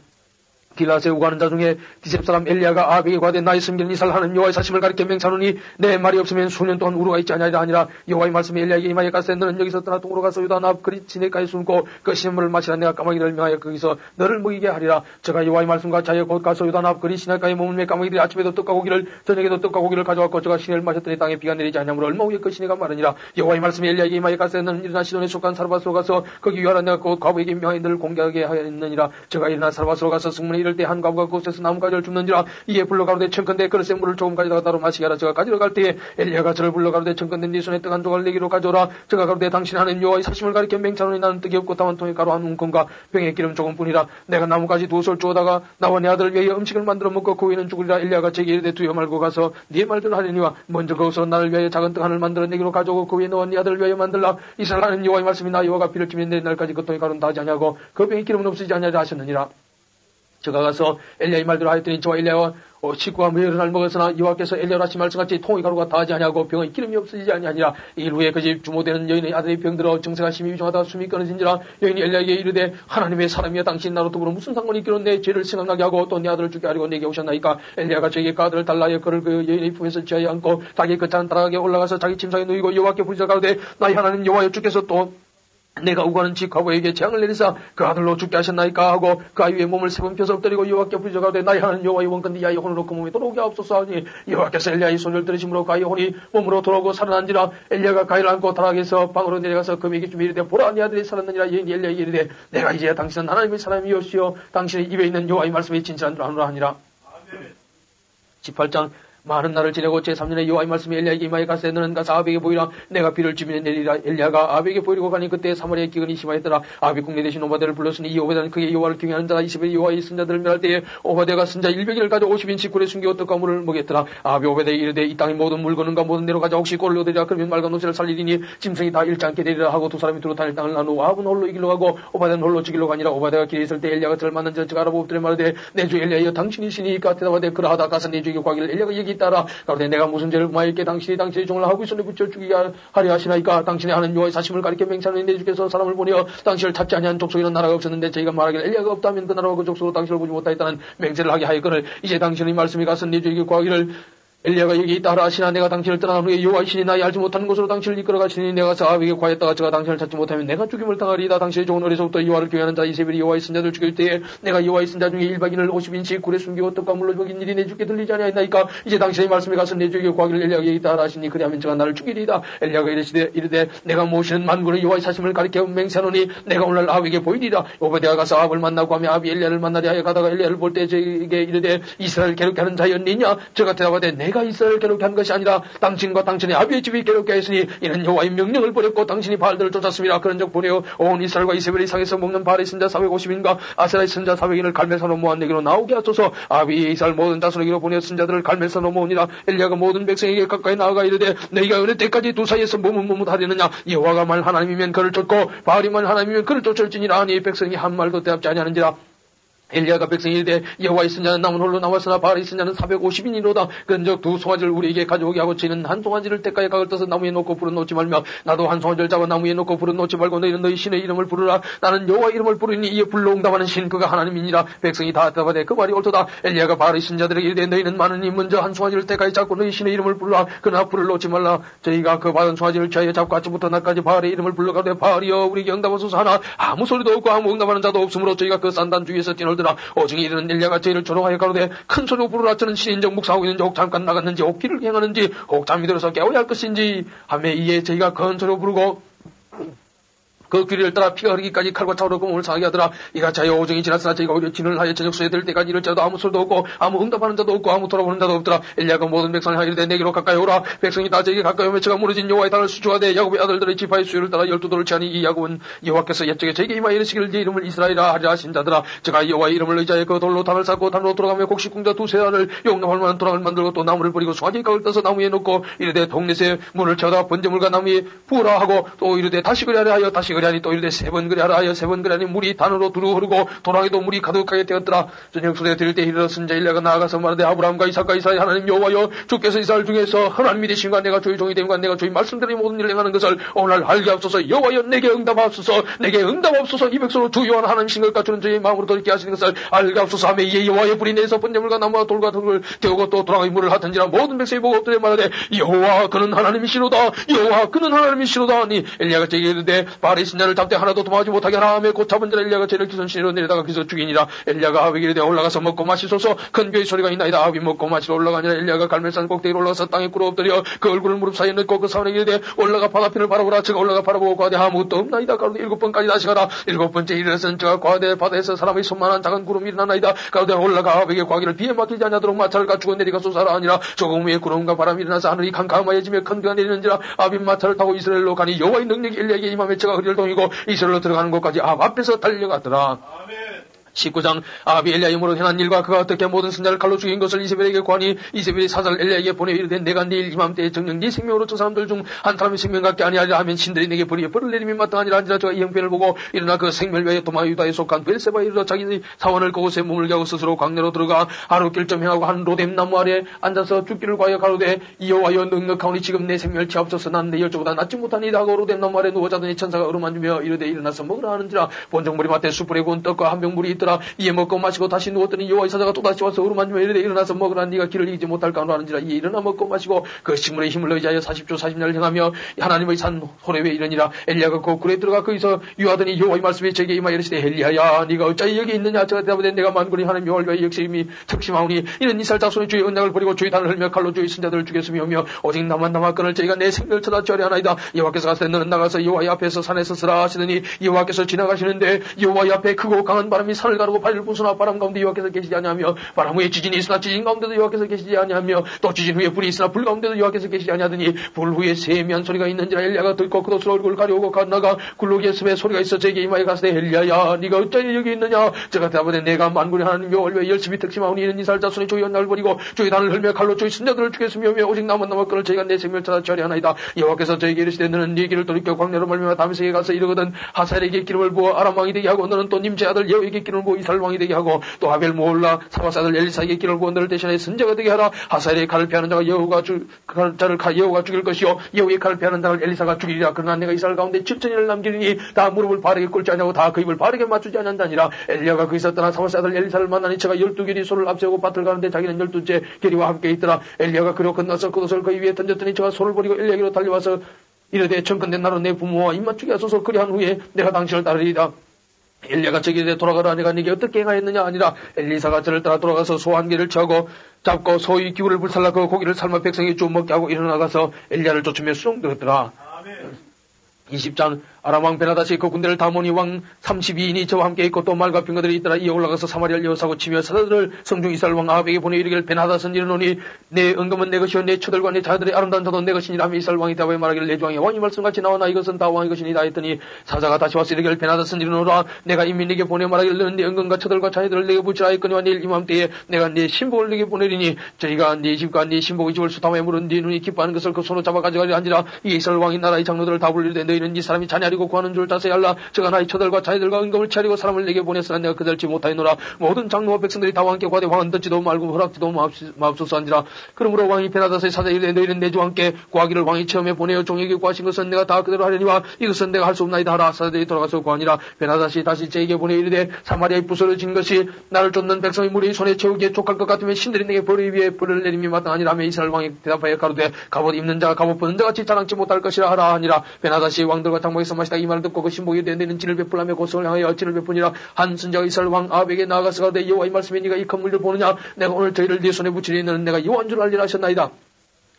길라스에 오가는 자 중에 디셉 사람 엘리야가 아합에게 과대 나의 숨기는 이스라엘 하는 여호와의 사심을 가리켜 맹세하노니 내 말이 없으면 수년 동안 우루가 있지 아니라 여호와의 말씀이 엘리야에게 임하여 가서 너는 여기서 떠나 동으로 가서 유다 납 그리 시내가에 숨고 그 시냇물을 마시라. 내가 까마귀를 명하여 거기서 너를 먹이게 하리라. 저가 여호와의 말씀과 자여 곧 가서 유다 납 그리 시내가에 머물며 까마귀들이 아침에도 떡과 고기를 저녁에도 떡과 고기를 가져왔고 저가 시내를 마셨더니 땅에 비가 내리지 아니하므로 얼마 후에 그 시내가 마르니라. 여호와의 말씀이 엘리야에게 임하여 가서 너는 일어나 시돈에 속한 사르밧으로 가서 거기 유하라. 내가 곧 과부에게 명하여 너를 공개하게 하였느니라. 저가 일어나 사르밧으로 가서 승문에 이를 때 한 과부가 곳에서 나무가지를 줍는지라. 이에 불러 가로되 청컨대 그릇에 물을 조금 가져다가 따로 마시게 하라. 저가 가지러 갈 때에 엘리야가 저를 불러 가로되 청컨대 네 손에 떡 한 조각 내기로 가져오라. 저가 가로되 당신 하는 여호와의 사심을 가리켜 맹찬하니 나는 떡이 없고 다만 통에 가루 한 움큼과 병에 기름 조금뿐이라. 내가 나무가지 두 솔 주워다가 나와 내 아들을 위하여 음식을 만들어 먹고 그 후에는 죽으리라. 엘리야가 제게 이르되 두여 말고 가서 네 말대로 하려니와 먼저 거기서 나를 위하여 작은 떡 하나를 만들어 내기로 가져오고 그 후에 너와 네 아들을 위하여 만들라. 이스라엘 하는 여호와의 말씀이 나 여호와가 비를 주면 내 날까지 그 통에 가루는 다하지 아니하고 그 병에 기름은 없으지 아니하리라 하셨느니라. 저가 가서 엘리야의 말대로 하였더니 저와 엘리야와 식구가 여러 날 먹었으나 여호와께서 엘리야로 하신 말씀같이 통의 가루가 다하지 아니하고 병의 기름이 없어지지 아니하니라. 일 후에 그 집 주모되는 여인의 아들이 병들어 정세가 심히 위중하다 숨이 끊어진지라. 여인이 엘리야에게 이르되 하나님의 사람이여 당신 나로 더불어 무슨 상관이 있기로 내 죄를 생각나게 하고 또 내 아들을 죽게 하려고 내게 오셨나이까. 엘리야가 저에게 그 아들을 달라하여 그를 그 여인의 품에서 지하에 안고 자기 거창한 따라가게 올라가서 자기 침상에 누이고 여호와께 부르짖어 가로되 나의 하나님 여호와여 주께서 또 내가 우가는 집 과부에게 재앙을 내리사 그 아들로 죽게 하셨나이까 하고 그 아이의 몸을 세 번 펴서 엎드리고 여호와께 부르짖어 가로되 나의 하나님 여호와의 원컨대 이 아이의 혼으로 그 몸에 돌아오게 하옵소서 하니 여호와께서 엘리야의 손을 들으심으로 그 아이의 혼이 몸으로 돌아오고 살아난지라. 엘리야가 그 아이를 안고 다락에서 방으로 내려가서 금에게 좀 이르되 보라 네 아들이 살았느니라. 여인이 엘리야에게 이르되 내가 이제 당신은 하나님의 사람이옵시오 당신의 입에 있는 여호와의 말씀이 진실한 줄 아노라 하니라. 18장 많은 날을 지내고 제3년에 여호와의 말씀이 엘리야에게 임하여 가서 너는 가서 아합에게 보이라. 내가 비를 주민에 내리라. 엘리야가 아합에게 보이려고 가니 그때 사마리아의 기근이 심하였더라. 아합이 국내 대신 오바댜를 불렀으니 이 오바댜는 그의 여호와를 경외하는 자라. 이스라엘 여호와의 선자들을 멸할 때에 오바댜가 선자 100인을 가져 50인 굴에 숨겨 떡과 물을 먹였더라. 아합이 오바댜에게 이르되 이 땅의 모든 물건과 모든 데로 가자. 혹시 꼴을 얻으리라. 그러면 맑은 노새를 살리리니 짐승이 다 잃지 않게 되리라 하고 두 사람이 두루 다닐 땅을 나누고 아합은 홀로 이길로 가고 오바댜는 홀로 죽일로 가니라. 오바댜가 길에 있을 때 엘리야가 저를 만난 저가 알아보더니 말하되 내 주 엘리야여 당신이시니까 대답하되 그러하다 가서 내 주에게 구하기를. 엘리야가 여기 있다라. 가로되 내가 무슨 죄를 마했기에 당신이 당신의 종을 하고 손에 붙여 죽이게 하려 하시나이까. 당신의 하는 여호와의 사심을 가리켜 맹세하는 내 주께서 사람을 보내어 당신을 찾지 아니한 족속에는 나라가 없었는데 저희가 말하기를 엘리야가 없다면 그 나라와 그 족속으로 당신을 보지 못하였다는 맹세를 하게 하였거늘 이제 당신의 말씀이 가서 내 주에게 구하기를. 엘리야가 여기 있다 하라 하시나 내가 당신을 떠난 후에 여호와이시니 나의 알지 못하는 곳으로 당신을 이끌어 가시니 내가 가서 아합에게 구하였다가 저가 당신을 찾지 못하면 내가 죽임을 당하리이다. 당신의 종은 어려서부터 여호와를 경외하는 자 이세벨이 여호와의 선자들 죽일 때에 내가 여호와의 선자 중에 100인을 50인씩 굴에 숨기고 떡과 물로 먹인 일이 내 주께 들리지 아니하였나이까. 이제 당신의 말씀에 가서 내 주에게 구하기를. 엘리야가 여기 있다 하라 하시니 그리하면 저가 나를 죽이리이다. 엘리야가 이르되 내가 모시는 만군의 여호와의 사심을 가리켜 맹세하노니 내가 오늘 아합에게 보이리이다. 오바댜가 가서 아합을 만나고 하며 아합이 엘리야를 만나려 하여 가다가 엘리야를 볼 때 저에게 이르되 이스라엘 괴롭게 하는 자였느냐. 저가 대답하되 내가 이스라엘 괴롭게 하는 것이 아니라 당신과 당신의 아비의 집이 괴롭게 하였으니 이는 여호와의 명령을 버렸고 당신이 바알들을 쫓았습니다. 그런즉 보내어 온 이스라엘과 이세벨의 상에서 먹는 바알의 선자 450인과 아세라의 선자 400인을 갈멜산으로 모아내기로 나오게 하소서. 아비 이스라엘 모든 자손에게로 보내어 선자들을 갈멜산으로 모으니라. 엘리야가 모든 백성에게 가까이 나아가 이르되 너희가 어느 때까지 두 사이에서 머뭇머뭇하려느냐. 여호와가 말 하나님이면 그를 쫓고 바알이 말 하나님이면 그를 쫓을지니라 하니 백성이 한 말도 대답지 아니하는지라. 엘리야가 백성이 이르되 여호와의 선자는 남은 홀로 나왔으나 바알의 선자는 450인이로다. 그런즉 두 송아지를 우리에게 가져오게 하고 저희는 한 송아지를 때까지 각을 떠서 나무에 놓고 불은 놓지 말며 나도 한 송아지를 잡아 나무에 놓고 불은 놓지 말고 너희는 너희 신의 이름을 부르라. 나는 여호와 이름을 부르니 이에 불로 응답하는 신 그가 하나님이니라. 백성이 다 대답하되 그 말이 옳도다. 엘리야가 바알의 선자들에게 이르되 너희는 많으니 먼저 한 송아지를 때까지 잡고 너희 신의 이름을 부르라. 그러나 불을 놓지 말라. 저희가 그 받은 송아지를 취하여 잡고 아침부터 낮까지 바알의 이름을 불러가되 바알이여 우리에게 응답하소서 하나 아무 소리도 없고 아무 응답하는 자도 없으므로 저희가 그 산단 주위에서 뛰놀더라. 오중에 이르는 엘리야가 저희를 조롱하여 가로되 큰 소리로 부르라. 저는 신인적 묵상하고 있는지 혹 잠깐 나갔는지 혹 길을 행하는지 혹 잠이 들어서 깨워야 할 것인지 하매 이에 저희가 큰 소리로 부르고 그 귀리를 따라 피가 흐르기까지 칼과 차오르고 몸을 상하게 하더라. 이가 자여 오정이 지났으나 저희가 오히려 진을 하여 저녁 수에 될 때까지 이럴 자도 아무 소리도 없고 아무 응답하는 자도 없고 아무 돌아보는 자도 없더라. 엘리야가 모든 백성을 하이르되 내게로 가까이 오라. 백성이 다 저에게 가까이 오며 저가 무너진 여호와의 단을 수주하되 야곱의 아들들의 지파의 수요를 따라 12돌을 취하니 이 야곱은 여호와께서 옛적에 저에게 임하여 이르시기를 네 이름을 이스라엘이라 하리라 하신 자들아. 저가 여호와의 이름을 의지하여 그 돌로 단을 쌓고 단으로 돌아가며 곡식공자 두세 알을 용납할 만한 도랑을 만들고 또 나무를 버리고 송아지 각을 떠서 나무에 놓고 이르되 동네새 문을 쳐다 번제물과 나무에 부으라 하고 또 이르되 다시 그리하라 하여 다시 그리하니 또 이르되 세 번 그리하라 하여 세 번 그리하니 물이 단으로 두루 흐르고 도랑에도 물이 가득하게 되었더라. 저녁 수레 드릴 때 이르러 선자 엘리야가 나아가서 말하되 아브라함과 이삭과 이스라엘 하나님 여호와여 주께서 이스라엘 중에서 하나님이 되신과 내가 주의 종이 됨과 내가 주의 말씀대로 모든 일을 행하는 것을 오늘 알게 하옵소서. 여호와여 내게 응답하옵소서. 내게 응답하옵소서. 이 백성으로 주 여호와는 하나님이신 것 갖추는 저의 마음으로 돌이켜 하시는 것을 알게 하옵소서 하며 이에 여호와의 불이 내서 번제물과 나무와 돌과 돌을 태우고 또 도랑의 물을 하든지라. 모든 백성이 보고 엎드려 말하되 여호와 그는 하나님이시로다. 여호와 그는 하나님이시로다 하니 엘리야가 저에게 이르되 바알의 신자를 잡되 하나도 도망하지 못하게 하라 하며 곧 잡은 자라. 엘리야가 저를 기선신으로 내려다가 기서 죽이니라. 엘리야가 아합에게 이르되 올라가서 먹고 마시소서. 큰 교의 소리가 있나이다. 아합이 먹고 마시러 올라가니라. 엘리야가 갈멜산 꼭대기로 올라가서 땅에 꿇어 엎드려 그 얼굴을 무릎 사이에 넣고 그 사원에게 이르되 올라가 바다편을 바라보라. 저가 올라가 바라보고 과대 아무것도 없나이다. 가로되 7번까지 다시 가라. 7번째 이르렀은 저가 과대 바다에서 사람의 손만한 작은 구름이 일어나나이다. 가로되 올라가 아합에게 과기를 비에 맡기지 않냐도록 마차를 갖추고 내리가 쏘사라 하니라. 조금 후에 구름과 바람이 일어나서 하늘이 캄캄하여지며 큰 비가 내리는지라. 아합이 마차를 타고 이스라엘로 가니 여호와의 능력이 엘리야에게 임하며 저가 흐리를 동이고 이스라엘로 들어가는 곳까지 아합 앞에서 달려가더라. 19장 아합이 엘리야의 이름으로 행한 일과 그가 어떻게 모든 선자를 칼로 죽인 것을 이세벨에게 고하니 이세벨이 사자를 엘리야에게 보내 이르되 내가 내일 이맘때에 정녕 네 생명으로 저 사람들 중 한 사람의 생명 같게 아니하리라 하면 신들이 내게 벌을 내림이 마땅하니라 한지라. 저가 이 형편을 보고 일어나 그 생멸 외에 도마 유다에 속한 벨세바에 이르러 자기 사원을 그곳에 머물게 하고 스스로 광야로 들어가 하루 길점 행하고 한 로뎀 나무 아래 앉아서 죽기를 구하여 가로되 여호와여 넉넉하오니 지금 내 생멸 치옵소서. 난 내 열조보다 낫지 못하니이다 하고 로뎀 나무 아래 누워 자더니 천사가 어루만지며 이르되 일어나서 먹으라 하는지라. 본종물이 밭에 숯불에 구운 떡과 한 병 물이 있더라. 이에 먹고 마시고 다시 누웠더니 여호와의 사자가 또다시 와서 어루만지며 이르되 일어나서 먹으라. 네가 길을 이기지 못할까 하는지라. 이에 일어나 먹고 마시고 그 식물의 힘을 의지하여 40주 40년을 행하며 하나님의 산 호렙에 이르니라. 엘리야가 그 굴에 들어가 거기서 유하더니 여호와의 말씀이 저에게 임하여 이르시되 엘리야야 네가 어찌 여기 있느냐. 저가 대답하되 내가 만군의 하나님 여호와의 역시임이 특심하오니 이는 이스라엘 자손이 주의 언약을 버리고 주의 단을 흘며 칼로 주의 선자들을 죽였으며 오직 나만 남았거늘 저희가 내 생명을 찾아주려 하나이다. 여호와께서 가시되 너는 나가서 여호와의 앞에서 산에 서서라 하시더니 여호와께서 지나가시는데 여호와의 앞에 크고 강한 바람이 산을 가르고 바위를 부수나 바람 가운데 여호와께서 계시지 아니하며 바람 후에 지진이 있으나 지진 가운데도 여호와께서 계시지 아니하며 또 지진 후에 불이 있으나 불 가운데도 여호와께서 계시지 아니하더니 불 후에 세미한 소리가 있는지라. 엘리야가 듣고 그것으로 얼굴을 가려오고 나가 굴룩의 습에 소리가 있어 저에게 임하여 가시되 엘리야야 네가 어찌 여기 있느냐. 제가 대답하되 내가 만군의 하나님 여호와의 열심히 특심하오니 이는 이스라엘 자손이 주의 언약을 버리고 주의 단을 흘며 칼로 주의 선자들을 죽였으며 오직 나만 남았거늘 저희가 내 생명을 찾아주려 하나이다. 여호와께서 저에게 이르시되 너는 네 길을 돌이켜 광야로 멀며 다메섹에 가서 이르거든 하사엘에게 기름을 부어 아람 왕이 되게 하고 너는 또 님제 아들 여호에게 기름을 부어 이스라엘 왕이 되게 하고 또 아벨 모올라 사바스 아들 엘리사에게 기름을 부어 너를 대신하여 선자가 되게 하라. 하사엘의 칼을 피하는 자가 여호가 죽일 것이요 여호의 칼을 피하는 자를 엘리사가 죽이리라. 그러나 내가 이스라엘 가운데 7천인을 남기리니 다 무릎을 바르게 꿇지 아니하고 다 그 입을 바르게 맞추지 않는다니라. 엘리야가 거기서 떠나 사바스 아들 엘리사를 만나니 저가 12개리 소를 앞세우고 밭을 가는데 자기는 12째 계리와 함께 있더라. 엘리야가 그로 건너서 그것을 그 위에 던졌더니 저가 소를 버리고 엘리야에게로 달려와서 이르되 청컨대 나로 내 부모와 입맞추게 하소서. 그리한 후에 내가 당신을 따르리이다. 엘리야가 저기에 돌아가라. 내가 네게 어떻게 행하였느냐 아니라 엘리사가 저를 따라 돌아가서 소 한 개를 잡고 소의 기울을 불살라 그 고기를 삶아 백성이 좀 먹게 하고 일어나가서 엘리야를 쫓으며 수종들었더라. 20장 아람 왕 베나다시 그 군대를 다모니 왕 32인이 저와 함께 있고 또 말과 빙거들이 있더라. 이에 올라가서 사마리아를 여호사고 치며 사자들을 성중 이스라엘 왕 아합에게 보내 이르기를 베나다스는 이르노니 내 은금은 내 것이요 내 처들과 내 자들의 아름다운 자도 내 것이니라 하며 이스라엘 왕이 대답하여 말하기를 내 조왕의 왕이 말씀같이 나오나 이것은 다 왕의 것이니라 했더니 사자가 다시 와서 이르기를 베나다스는 이르노라. 내가 인민에게 보내 말하기를 너는 네 은금과 처들과 자녀들을 내게 붙이라 했거니와 내일 이맘때에 내가 네 신복을 내게 보내리니 저희가 네 집과 네 신복의 집을 수탐하여 물은 네 눈이 기뻐하는 것을 그 손으로 잡아 가져가리라 한지라. 이에 이스라엘 왕이 나라의 장로들을 다 불리되 너희는 이 사람이 자냐리고 구하는 줄 자세히 알라. 저가 나의 처들과 자녀들과 은금을 차리고 사람을 내게 보냈으나 내가 그들지 못하였노라. 모든 장로와 백성들이 다 왕께 구하되 왕은 듣지도 말고 허락지도 마옵소서 한지라. 그러므로 왕이 베나다스의 사자에 이르되 너희는 내 주 왕께 구하기를 왕이 처음에 보내어 종에게 구하신 것은 내가 다 그대로 하려니와 이것은 내가 할 수 없나이다 하라. 사자들이 돌아가서 구하니라. 베나다시 다시 저에게 보내 이르되 사마리아에 부스러진 것이 나를 쫓는 백성의 무리 손에 채우기에 족할 것 같으면 신들이 내게 벌을 위에 벌을 내림이 마땅하니라 하며 이스라엘 왕이 대답하여 가로되 갑옷 입는 자가 갑옷 벗는 자같이 자랑치 못할 것이라 하라 하니라. 베나다시 왕들과 장막에서 마시다 이 말을 듣고 그 신복이 된 데는 진을 베풀라며 고성을 향하여 진을 베푸니라. 한 선자가 이스라엘 왕 아합에게 나아가서 가로되 여호와의 말씀에 네가 이 건물을 보느냐. 내가 오늘 저희를 네 손에 붙이니 너는 내가 여호와인 줄 알리라 하셨나이다.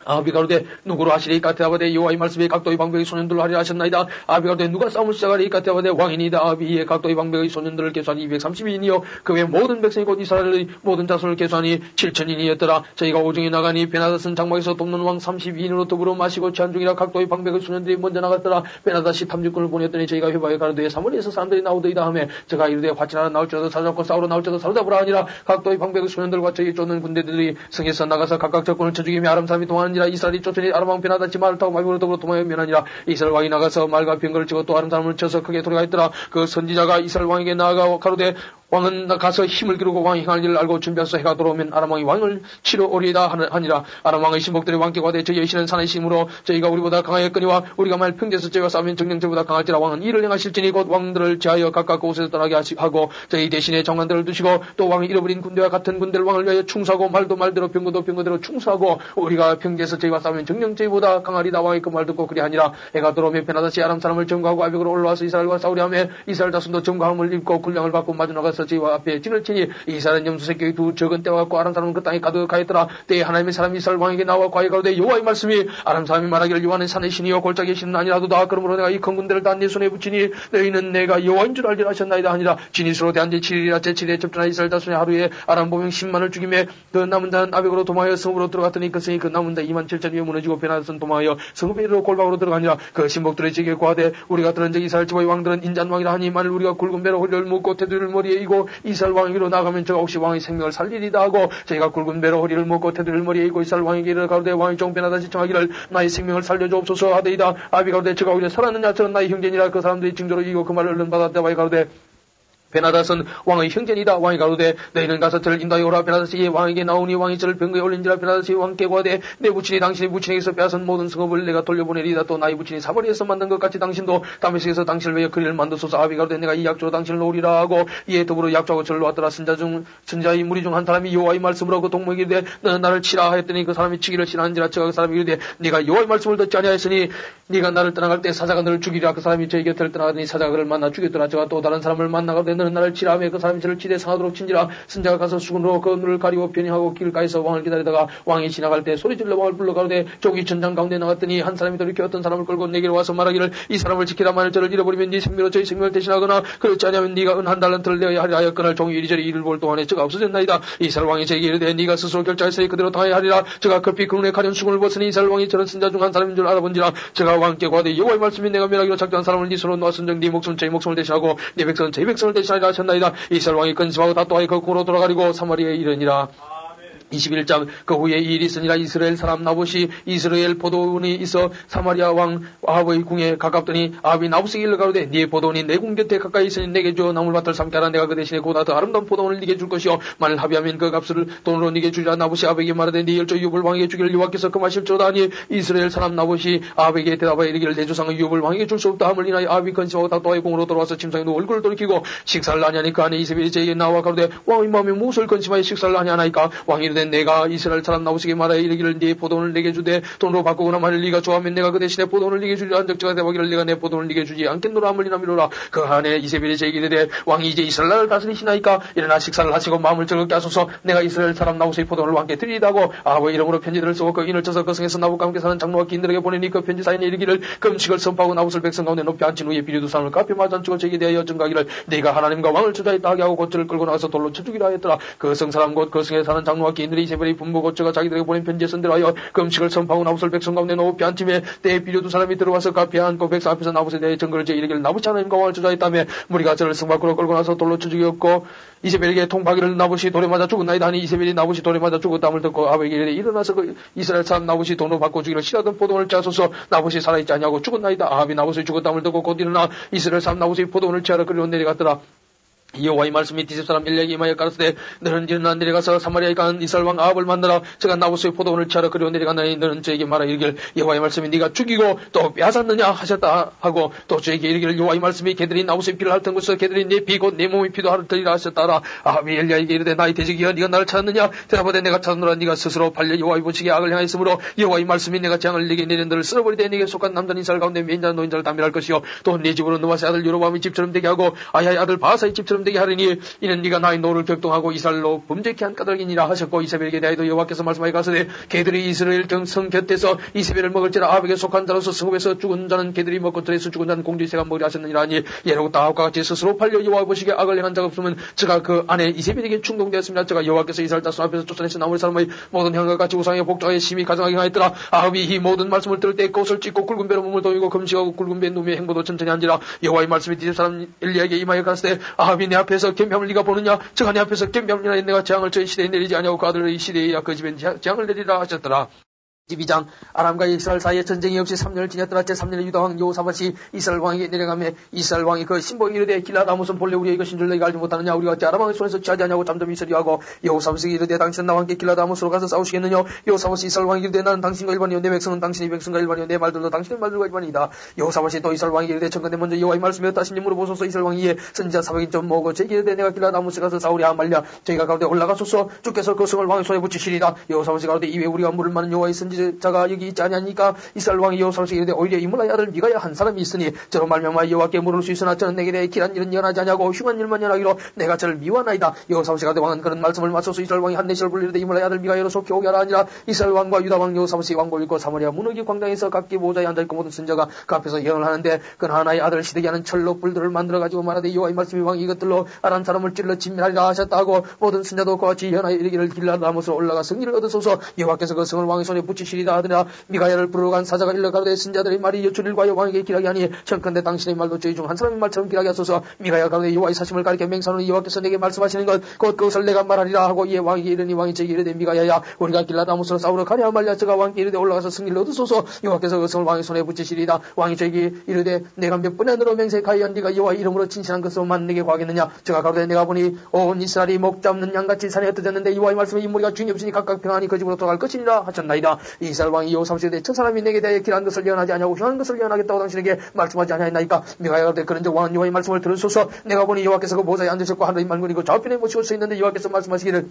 아비가 그러되 누구로 하시리까 대답하되 여호와의 말씀에 각도의 방백의 소년들로 하리라 하셨나이다. 아비가 그러되 누가 싸움을 시작하리까 대답하되 왕이니이다. 아비의 각도의 방백의 소년들을 계수하니 230인이요 그 외 모든 백성이 곧 이스라엘의 모든 자손을 계수하니 7,000인이었더라. 저희가 오중에 나가니 베나닷은 장막에서 돕는 왕 32인으로 더불어 마시고 취한 중이라. 각도의 방백의 소년들이 먼저 나갔더라. 베나닷이 탐진꾼을 보냈더니 저희가 회방에 가로되 사무리에서 사람들이 나오더이다 하며 저가 이르되 화친하러 나올지라도 사로잡고 싸우러 나올지라도 사로잡으라 하니라. 각도의 방백의 소년들과 저희 쫓는 군대들이 성에서 나가서 각각 적군을 쳐 죽이며 아람 사람이 동하느니라. 이스라엘이 쫓으니 아람 왕 베나닷이 말을 타고 말고로 더불어 도망하여 면하니라. 이스라엘 왕이 나가서 말과 병거를 치고 또 아람 사람을 쳐서 크게 소리가 있더라. 그 선지자가 이스라엘 왕에게 나아가 가로되 왕은 가서 힘을 기르고 왕이 행할 일을 알고 준비해서 해가 돌아오면 아람 왕이 왕을 치러 오리이다 하니라. 아람 왕의 신복들이 왕께 가되 저희의 신은 산의 신으로 저희가 우리보다 강하였거니와 우리가 만일 평지에서 저희와 싸우면 정녕 저희보다 강할지라. 왕은 이를 행하실지니 곧 왕들을 제하여 각각 곳에서 떠나게 하고 저희 대신에 정관들을 두시고 또 왕이 잃어버린 군대와 같은 군대를 왕을 위하여 충수하고 말도 말대로 병거도 병거대로 충수하고 우리가 평지에서 저희와 싸우면 정녕 저희보다 강하리다. 왕이 그 말 듣고 그리하니라. 해가 돌아오면 베나닷이 아람 사람을 점거하고 아벡으로 올라와서 이스라엘과 싸우려 하며 이스라엘 자손도 점거함을 입고 군량을 받고 마주 나가서 저희와 앞에 진을 치니 이스라엘은 염소 새끼의 두 적은 떼와 갖고 아람 사람은 그 땅에 가득하였더라. 때에 하나님의 사람이 이스라엘 왕에게 나와 과에 가로되 여호와의 말씀이 아람 사람이 말하기를 여호와는 산의 신이요 골짜기의 신은 아니라도다. 그러므로 내가 이 큰 군대를 다 네 손에 붙이니 너희는 내가 여호와인 줄 알리라 하셨나이다 하니라. 진이스로 대한 제7일이라 제7일에 접전한 이스라엘 자손이 하루에 아람 보병 10만을 죽이며 그 남은 자는 아벡으로 도망하여 성읍으로 들어갔더니 그 성이 그 남은 자 27,000이여 무너지고 베나닷은 도망하여 성읍에 이르러 골방으로 들어가니라. 그 신복들의 제게 고하되 우리가 들은 적 이스라엘 지파의 왕들은 인잔왕이라 하니 만일 우리가 굵은 배로 허리를 묶고 테두리를 머리에 이고 이스라엘 왕에게로 나가면 저가 혹시 왕의 생명을 살리리다 하고 저희가 굵은 배로 허리를 묶고 테두리를 머리에 이고 이스라엘 왕에게 이르러 가로되 왕의 종 베나닷이 청하기를 나의 생명을 살려주옵소서 하되이다. 아비가 가로되 저가 오히려 살았느냐 저는 나의 형제니라. 그 사람들이 증거로 이기고 그 말을 얼른 받았다. 왕이 가로되 베나닷은 왕의 형제이다. 왕이 가로되 너희는 가서 저를 인도하여 오라. 베나닷이 왕에게 나오니 왕이 저를 병거에 올린지라. 베나닷이 왕께 고하되 내 부친이 당신의 부친에게서 빼앗은 모든 성읍을 내가 돌려보내리이다. 또 나의 부친이 사마리에서 만든 것 같이 당신도 다메섹에서 당신을 위하여 그리를 만드소서. 아비 가로되 내가 이 약조로 당신을 놓으리라 하고 이에 더불어 약조하고 저를 놓았더라. 선자의 무리 중 한 사람이 여호와의 말씀을 하고 동무에게 이르되 너는 나를 치라 하였더니 그 사람이 치기를 싫어한지라. 저가 그 사람이 이르되 네가 여호와의 말씀을 듣지 아니하였으니 네가 나를 떠나갈 때 사자가 너를 죽이리라. 그 사람이 저희 곁을 떠나가더니 사자가 그를 만나 죽였더라. 저가 또 다른 사람을 만나가되 너는 나를 치라 하며 그 사람이 저를 치되 상하도록 친지라. 선자가 가서 수군으로 그 눈을 가리고 변형하고 길가에서 왕을 기다리다가 왕이 지나갈 때 소리질러 왕을 불러 가로되 족이 전장 가운데 나갔더니 한 사람이 돌이켜 어떤 사람을 끌고 내게로 와서 말하기를 이 사람을 지키라. 만일 저를 잃어버리면 네 생명으로 저희 생명을 대신하거나 그렇지 않으면 네가 은 한 달란트를 내어야 하리라 하였거늘 종이 이리저리 이를 볼 동안에 저가 없어졌나이다. 이스라엘 왕이 저에게 이르되 네가 스스로 결정하였으니 그대로 당해야 하리라. 저가 급히 그 눈에 가려운 수군을 벗으니 이스라엘 왕이 저런 선자 중 한 사람인 줄 알아본지라. 저가 왕께 고하되 여호와의 말씀이 내가 멸하기로 작정한 사람을 네 손으로 놓았은즉 네 목숨은 저희 목숨을 대신하고 네 백성은 저희 백성을 대신하리라 하셨나이다. 이스라엘 왕이 근심하고 다투하여 거꾸로 돌아가리고 사마리아에 이르니라. 21장 그 후에 이 일이 있으니라. 이스라엘 사람 나봇이 이스라엘 포도원이 있어 사마리아 왕 아합의 궁에 가깝더니 아합이 나봇에게 일러 가로되 네 포도원이 내 궁 곁에 가까이 있으니 내게 줘 나물밭을 삼게 하라. 내가 그 대신에 보다 더 아름다운 포도원을 네게 줄 것이요 만일 합의하면 그 값을 돈으로 네게 주리라. 나봇이 아합에게 말하되 네 열조 유업을 왕에게 주기를 여호와께서 금하실지로다 하니 이스라엘 사람 나봇이 아합에게 대답하여 이르기를 내 조상의 유업을 왕에게 줄 수 없다 함을 인하여 아합이 근심하고 다투하여 궁으로 돌아와서 침상에 누워 얼굴을 돌이키고 식사를 하냐니 그 안에 이세벨이 저에게 나와 가로되 왕의 마음에 무엇을 근심하여 식사를 하냐나이까. 왕이 이르되 내가 이스라엘 사람 나봇에게 말하여 이르기를 네 포도원을 내게 주되 돈으로 바꾸거나 만일 네가 좋아하면 내가 그 대신에 포도원을 네게 주리라 한적 저가 대박이를 내가 내 포도원을 네게 주지 않겠노라 함을 인하미로라. 그 안에 이세벨이 저에게 이르되 왕이 이제 이스라엘 나라를 다스리시나이까. 일어나 식사를 하시고 마음을 즐겁게 하소서. 내가 이스라엘 사람 나봇의 포도원을 왕께 드리리다고 아합의 이름으로 편지들을 쓰고 그 인을 쳐서 그 성에서 나봇과 함께 사는 장로와 기인들에게 보내니 그 편지 사인에 이르기를 금식을 선포하고 나봇을 백성 가운데 높이 앉힌 후에 비류두 사람을 카페 마주 앉히고 저에게 대하여 증가하기를 네가 하나님과 왕을 주자했다 하게 하고 곧저를 끌고 나가서 돌로 쳐 죽이라 하였더라. 그 성 사람 곧 그 성에 사는 장로와 기인들이 이세벨의 분부 곧저가 자기들에게 보낸 편지에 선대하여 금식을 선포하고 나봇을 백성 가운데 높이 앉힘에 때에 비류두 사람이 들어와서 카페에 앉고 백성 앞에서 나봇에 대해 증거를 이르기를 나봇이 하나님과 왕을 주자했다며 무리가 저를 성 밖으로 끌고 나서 돌로 쳐 죽였고 이세벨에게 통파기를 나봇이 돌에 맞아 죽었나이다 하니 이세벨이 나봇이 돌에 맞아 죽었다함을 듣고 아합에게 이르되 일어나서 그 이스라엘 사람 나봇이 돈으로 바꿔 주기를 싫어하던 포도원을 짜소서. 나봇이 살아있지 아니하고 죽었나이다. 아합이 나봇이 죽었다함을 듣고 곧 일어나 이스라엘 사람 나봇의 포도원을 취하러 그리로 내려갔더라. 여호와의 말씀이 디셉 사람 엘리야에게 임하여 가로되 너는 일어나 내려가서 사마리아에 간 이스라엘 왕 아합을 만나라. 저가 나봇의 포도원을 취하러 그리로 내려가나니 너는 저에게 말하 이르기를 여호와의 말씀이 네가 죽이고 또 빼앗았느냐 하셨다 하고 또 저에게 이르기를 여호와의 말씀이 개들이 나봇의 피를 핥은 곳에서 개들이 네 피 곧 내 몸의 피도 핥으리라 하셨다라. 아합이 엘리야에게 이르되 나의 대적이여 네가 나를 찾았느냐. 대답하되 내가 찾았노라. 네가 스스로 팔려 여호와의 보시기에 악을 행하였으므로 여호와의 말씀이 내가 재앙을 네게 내린 너를 쓸어버리되 네게 속한 남자는 이스라엘 가운데 매인자 노인자를 담멸할 것이요 또 네 집으로 느바스의 아들 여로보암의 집처럼 되게 하고 아야의 아들 바하사의 집처럼 되게 하리니 이는 네가 나의 노를 격동하고 이스라엘로 범죄케 한 까닭이니라 하셨고 이세벨에게 대하여도 여호와께서 말씀하여 가서되 개들이 이스라엘 성 곁에서 이세벨을 먹을지라 아합에게 속한 자로서 성읍에서 죽은 자는 개들이 먹고 들에서 죽은 자는 공주의 새가 먹으리 하셨느니라 하니 예로부터 아합과 같이 스스로 팔려 여호와 보시기에 악을 행한 자가 없으면 저가 그 아내 이세벨에게 충동되었습니다. 저가 여호와께서 이스라엘 자손 앞에서 쫓아내신 나머지 사람의 모든 형과 같이 우상의 복종에 심히 가증하게 하였더라. 아합이 이 모든 말씀을 들을 때 꽃을 찢고 굵은 배로 몸을 돌리고 금식하고 굵은 배 누미의 행보도 천천히 한지라. 여호와의 말씀이 디집 사람 엘리야에게 임하여 가라사대 아합이 내 앞에서 겸비함을 네가 보느냐? 저가 내 앞에서 겸비함이나 내가 재앙을 저희 시대에 내리지 아니하고 그 아들의 시대에 그 집엔 재앙을 내리라 하셨더라. 12장 아람과 이스라엘 사이에 전쟁이 없이 3년을 지냈더라. 제3년에 유다왕 여호사밧이 이스라엘 왕에게 내려가며 이스라엘 왕이 그 신복이 이르되 길라다 무슨 본래 우리의 것인 줄 너희가 알지 못하느냐? 우리가 어찌 아람 왕의 손에서 취하지 아니하고 잠잠히 있으려 하고 여호사밧이 이르되 당신은 나와 함께 길라다 무스로 가서 싸우시겠느냐? 여호사밧이 이스라엘 왕에게 이르되 나는 당신과 일반이요 내 백성은 당신의 백성과 일반이요 내 말들도 당신의 말들과 일반이다. 여호사밧이 또 이스라엘 왕에게 이르되 청컨대 먼저 여호와의 말씀이 어떠하신지 물어보소서. 이스라엘 왕이 이에 선지자 400인 모으고 제게 이르되 내가 길라다 무스에 가서 싸우랴 말랴. 저희가 가운데 올라가소서. 주께서 그 성을 왕의 손에 붙이시리라. 여호사밧이 가로되 이외 우리가 물을 많은 여호와의 선지자가 여기 있지 아니하니까 이스라엘 왕이 여호사밧에게 이르되 오히려 이므라의 아들 미가야 한 사람이 있으니 저로 말미암아 여호와께 물을 수 있으나 저는 내게 대해 길한 일은 연하지 아니하고 흉한 일만 연하기로 내가 저를 미워하나이다. 여호사밧이 가로되 왕은 그런 말씀을 맞춰서 이스라엘 왕이 한 내시를 불리르되 이므라의 아들 미가야로 속히 오게 하라 하니라. 이스라엘 왕과 유다 왕 여호사밧이 왕복을 입고 사마리아 문어기 광장에서 각기 모자에 앉아있고 모든 선자가 그 앞에서 예언을 하는데 그 하나의 아들 시드기야는 철로 뿔들을 만들어가지고 말하되 여호와의 말씀이 왕이 이것들로 아람 사람을 찔러 진멸하리라 하셨다 하고 모든 선자도 그와 같이 예언하여 이르기를 길라다못으로 올라가 승리를 얻으소서. 여호와께서 그 성을 왕의 손에 붙이시리라 하더라. 미가야를 부르러 간 사자가 일러 가로되 선자들의 말이 여쭈일과 여호와에게 길하게 하니 청컨대 당신의 말도 저희 중 한 사람의 말처럼 길하게 하소서. 미가야 가로되 여호와의 사심을 가리켜 맹세하노니 여호와께서 내게 말씀하시는 것 곧 그것을 내가 말하리라 하고 이에 왕에게 이르니 왕이 저에게 이르되 미가야야 우리가 길라다못으로 싸우러 가랴 말랴. 저가 왕께 이르되 올라가서 승리를 얻으소서. 여호와께서 그 성을 왕의 손에 붙이시리라. 왕이 저에게 이르되 내가 몇 번의 안으로 맹세하여 네가 여호와의 이름으로 진실한 것으로만 내게 구하겠느냐? 저가 가로되 내가 보니 온 이스라엘이 목 잡는 양같이 산에 흩어졌는데 여호와의 말씀에 인물이가 중이 없으니 각각 평안히 그 집으로 돌아갈 것이니라 하셨나이다. 이스라엘 왕이 여호사밧에게 이르되 저 사람이 내게 대하여 길한 것을 예언하지 아니하고 흉한 것을 예언하겠다고 당신에게 말씀하지 아니하였나이까? 미가야가 가로되 그런즉 왕은 여호와의 말씀을 들으소서. 내가 보니 여호와께서 그 모자에 앉으셨고 하늘이 말문이고 좌편에 모시고 서 있는데 여호와께서 말씀하시기를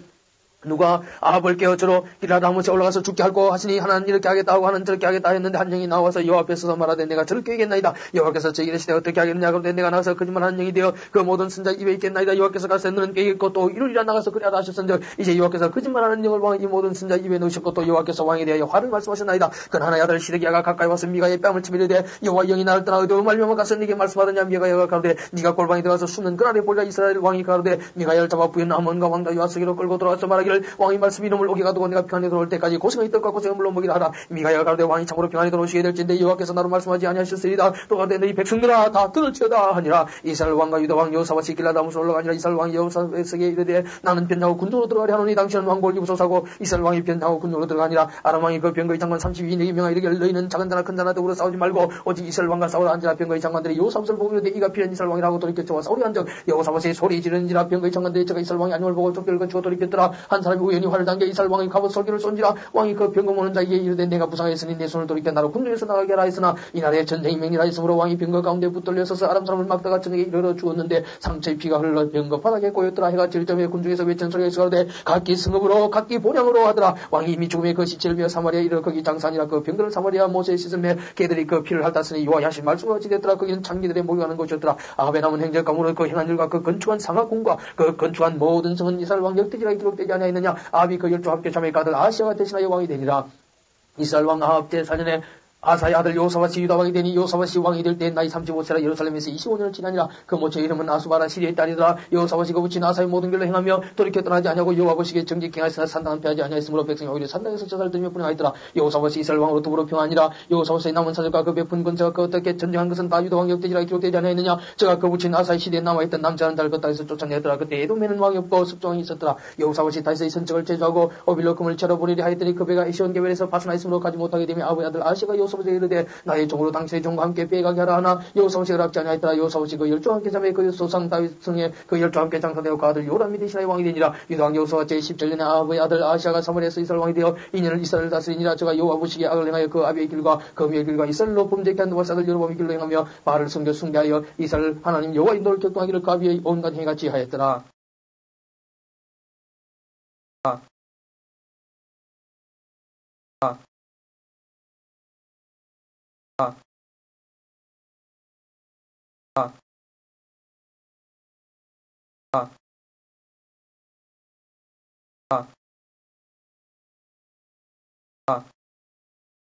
누가 아합을 깨어저로 길라다못에 올라가서 죽게 할고 하시니 하나는 이렇게 하겠다 하고 하나는 저렇게 하겠다 했는데 한 영이 나와서 여호와 앞에 서서 말하되 내가 저렇게 하겠나이다. 여호와께서 저에게 이르시되 어떻게 하겠느냐? 그런데 내가 나가서 거짓말하는 영이 되어 그 모든 선자 입에 있겠나이다. 여호와께서 가서 너는 깨겠고 또 이루리라 나가서 그리하라 하셨은즉 이제 여호와께서 거짓말하는 영을 왕이 모든 선자 입에 넣으셨고 또 여호와께서 왕에 대하여 화를 말씀하셨나이다. 그는 하나의 아들 시드기야가 가까이 와서 미가의 뺨을 치며 이르되 여호와 영이 나를 떠나 어디로 말미암아 가서 네게 말씀하더냐? 미가야가 가로되 네가 골방에 들어가서 숨는 그날에 보리라. 이스라엘 왕이 가로되 미가야를 잡아 부인 아몬과 왕다 요아스에게로 끌고 들어가서 말하기를 왕이 말씀이 이름을 오게 가두고 내가 평안히 들어올 때까지 고생의 떡과 고생의 물로 먹이라 하라. 미가야가 가로되 왕이 참으로 평안히 들어오시게 될진데 여호와께서 나로 말씀하지 아니하셨으리다. 또 가로되 너희 백성들아 다 들을지어다 하니라. 이스라엘 왕과 유다 왕 여호사밧이 길라다못으로 올라가니라. 이스라엘 왕이 여호사밧에게 이르되 나는 변장하고 군중으로 들어가려 하노니 당신은 왕복을 입으소서하고 이스라엘 왕이 변장하고 군중으로 들어가니라. 아람 왕이 그 병거의 장관 32인에게 명하 이르기를 너희는 작은 자나 큰 자나 더불어 싸우지 말고 오직 이스라엘 왕과 싸우라 한지라. 병거의 장관들이 여호사밧을 보고 이르되 이가 피한 이스라엘 왕이라고 돌이켰죠. 싸우려 한즉 여호사밧이 소리 지르는지라. 병거의 장관들이 저가 이스라엘 왕이 아님을 보고 쫓기를 건치고 돌이켰더라. 한 사람이 우연히 활을 당겨 이스라엘 왕이 갑옷 설교를 쏜지라. 왕이 그 병거 모는 자에게 이르되 내가 부상했으니 내 손을 돌이켜 나로 군중에서 나가게 하라 했으나 이날에 전쟁이 맹이라 했으므로 왕이 병거 가운데 붙들려 서서 아람 사람을 막다가 저녁에 이르러 죽었는데 상처의 피가 흘러 병거 바닥에 꼬였더라. 해가 질 점에 군중에서 외친 소리가 있어가되 각기 승업으로 각기 본향으로 하더라. 왕이 이미 죽음의 그 시체를 비어 사마리아에 이르러 거기 장사하니라. 그 병거를 사마리아 모세에 씻으며 개들이 그 피를 핥았으니 여호와의 하신 말씀과 같이 됐더라. 거기는 장기들의 모여가는 곳이었더라. 아합의 남은 행적가문으로 그 행한 일과 그 건축한 상하궁과 그 건축한 모든 성은 이스라엘 왕 역대기라 기록되지 아니하였느냐? 아합이 그 열조 함께 자매의 아들 아시아가 대신하여 왕이 되니라. 이스라엘 왕 아합 제4년에 아사의 아들 요사밧이 유다 왕이 되니 요사밧이 왕이 될 때 나이 35세라 예루살렘에서 25년을 지나니라. 그 모처 이름은 아수바라 시리의 딸이더라. 여호사밧이 그 붙인 아사의 모든 길로 행하며 돌이켜 떠나지 아니하고 여호와 보시기에 정직히 행하였으나 산당은 패하지 아니하였으므로 백성이 오히려 산당에서 저살을 들며 분행하였더라. 여호사밧이 이스라엘 왕으로 더불어 평안이라. 여호사밧의 남은 사절과 그 베푼 권세가 그 어떻게 전쟁한 것은 다 유다 왕 역대기라 기록되지 아니하였느냐? 저가 그 붙인 아사의 시대에 남아있던 남자는 달그 땅에서 쫓아내었더라. 그때 에돔에는 왕이 없고 습종이 있었더라. 여호사밧이 다윗의 선적을 제조하고 오빌로 금을 채로 보내려 하였더니 그 배가 에시온 계별에서 파수나 있으므로 가지 못하게 되며 아버의 아들 아시가 여호사밧에게 이르되 나의 종으로 당신의 종과 함께 빼가게 하라 하나 여호사밧이 허락지 아니하였더라. 여호사밧이 그 열조와 함께 자매 그 소상 다윗성에 그 열조와 함께 장사되어 그 아들 요람이 대신하여 왕이 되니라. 유다왕 여호사밧 제17년에 아합의 아들 아시아가 사마리아에서 이스라엘 왕이 되어 2년을 이스라엘을 다스리니라. 저가 여호와 보시기에 악을 행하여 그 아비의 길과 그 위의 길과 이스라엘로 범죄케 한 노바스 아들 여로보암의 길로 행하며 바알을 섬겨 숭배하여 이스라엘 하나님 여호와의 인도를 격동하기를 그 아비의 온갖 행위같이 하였더라. 아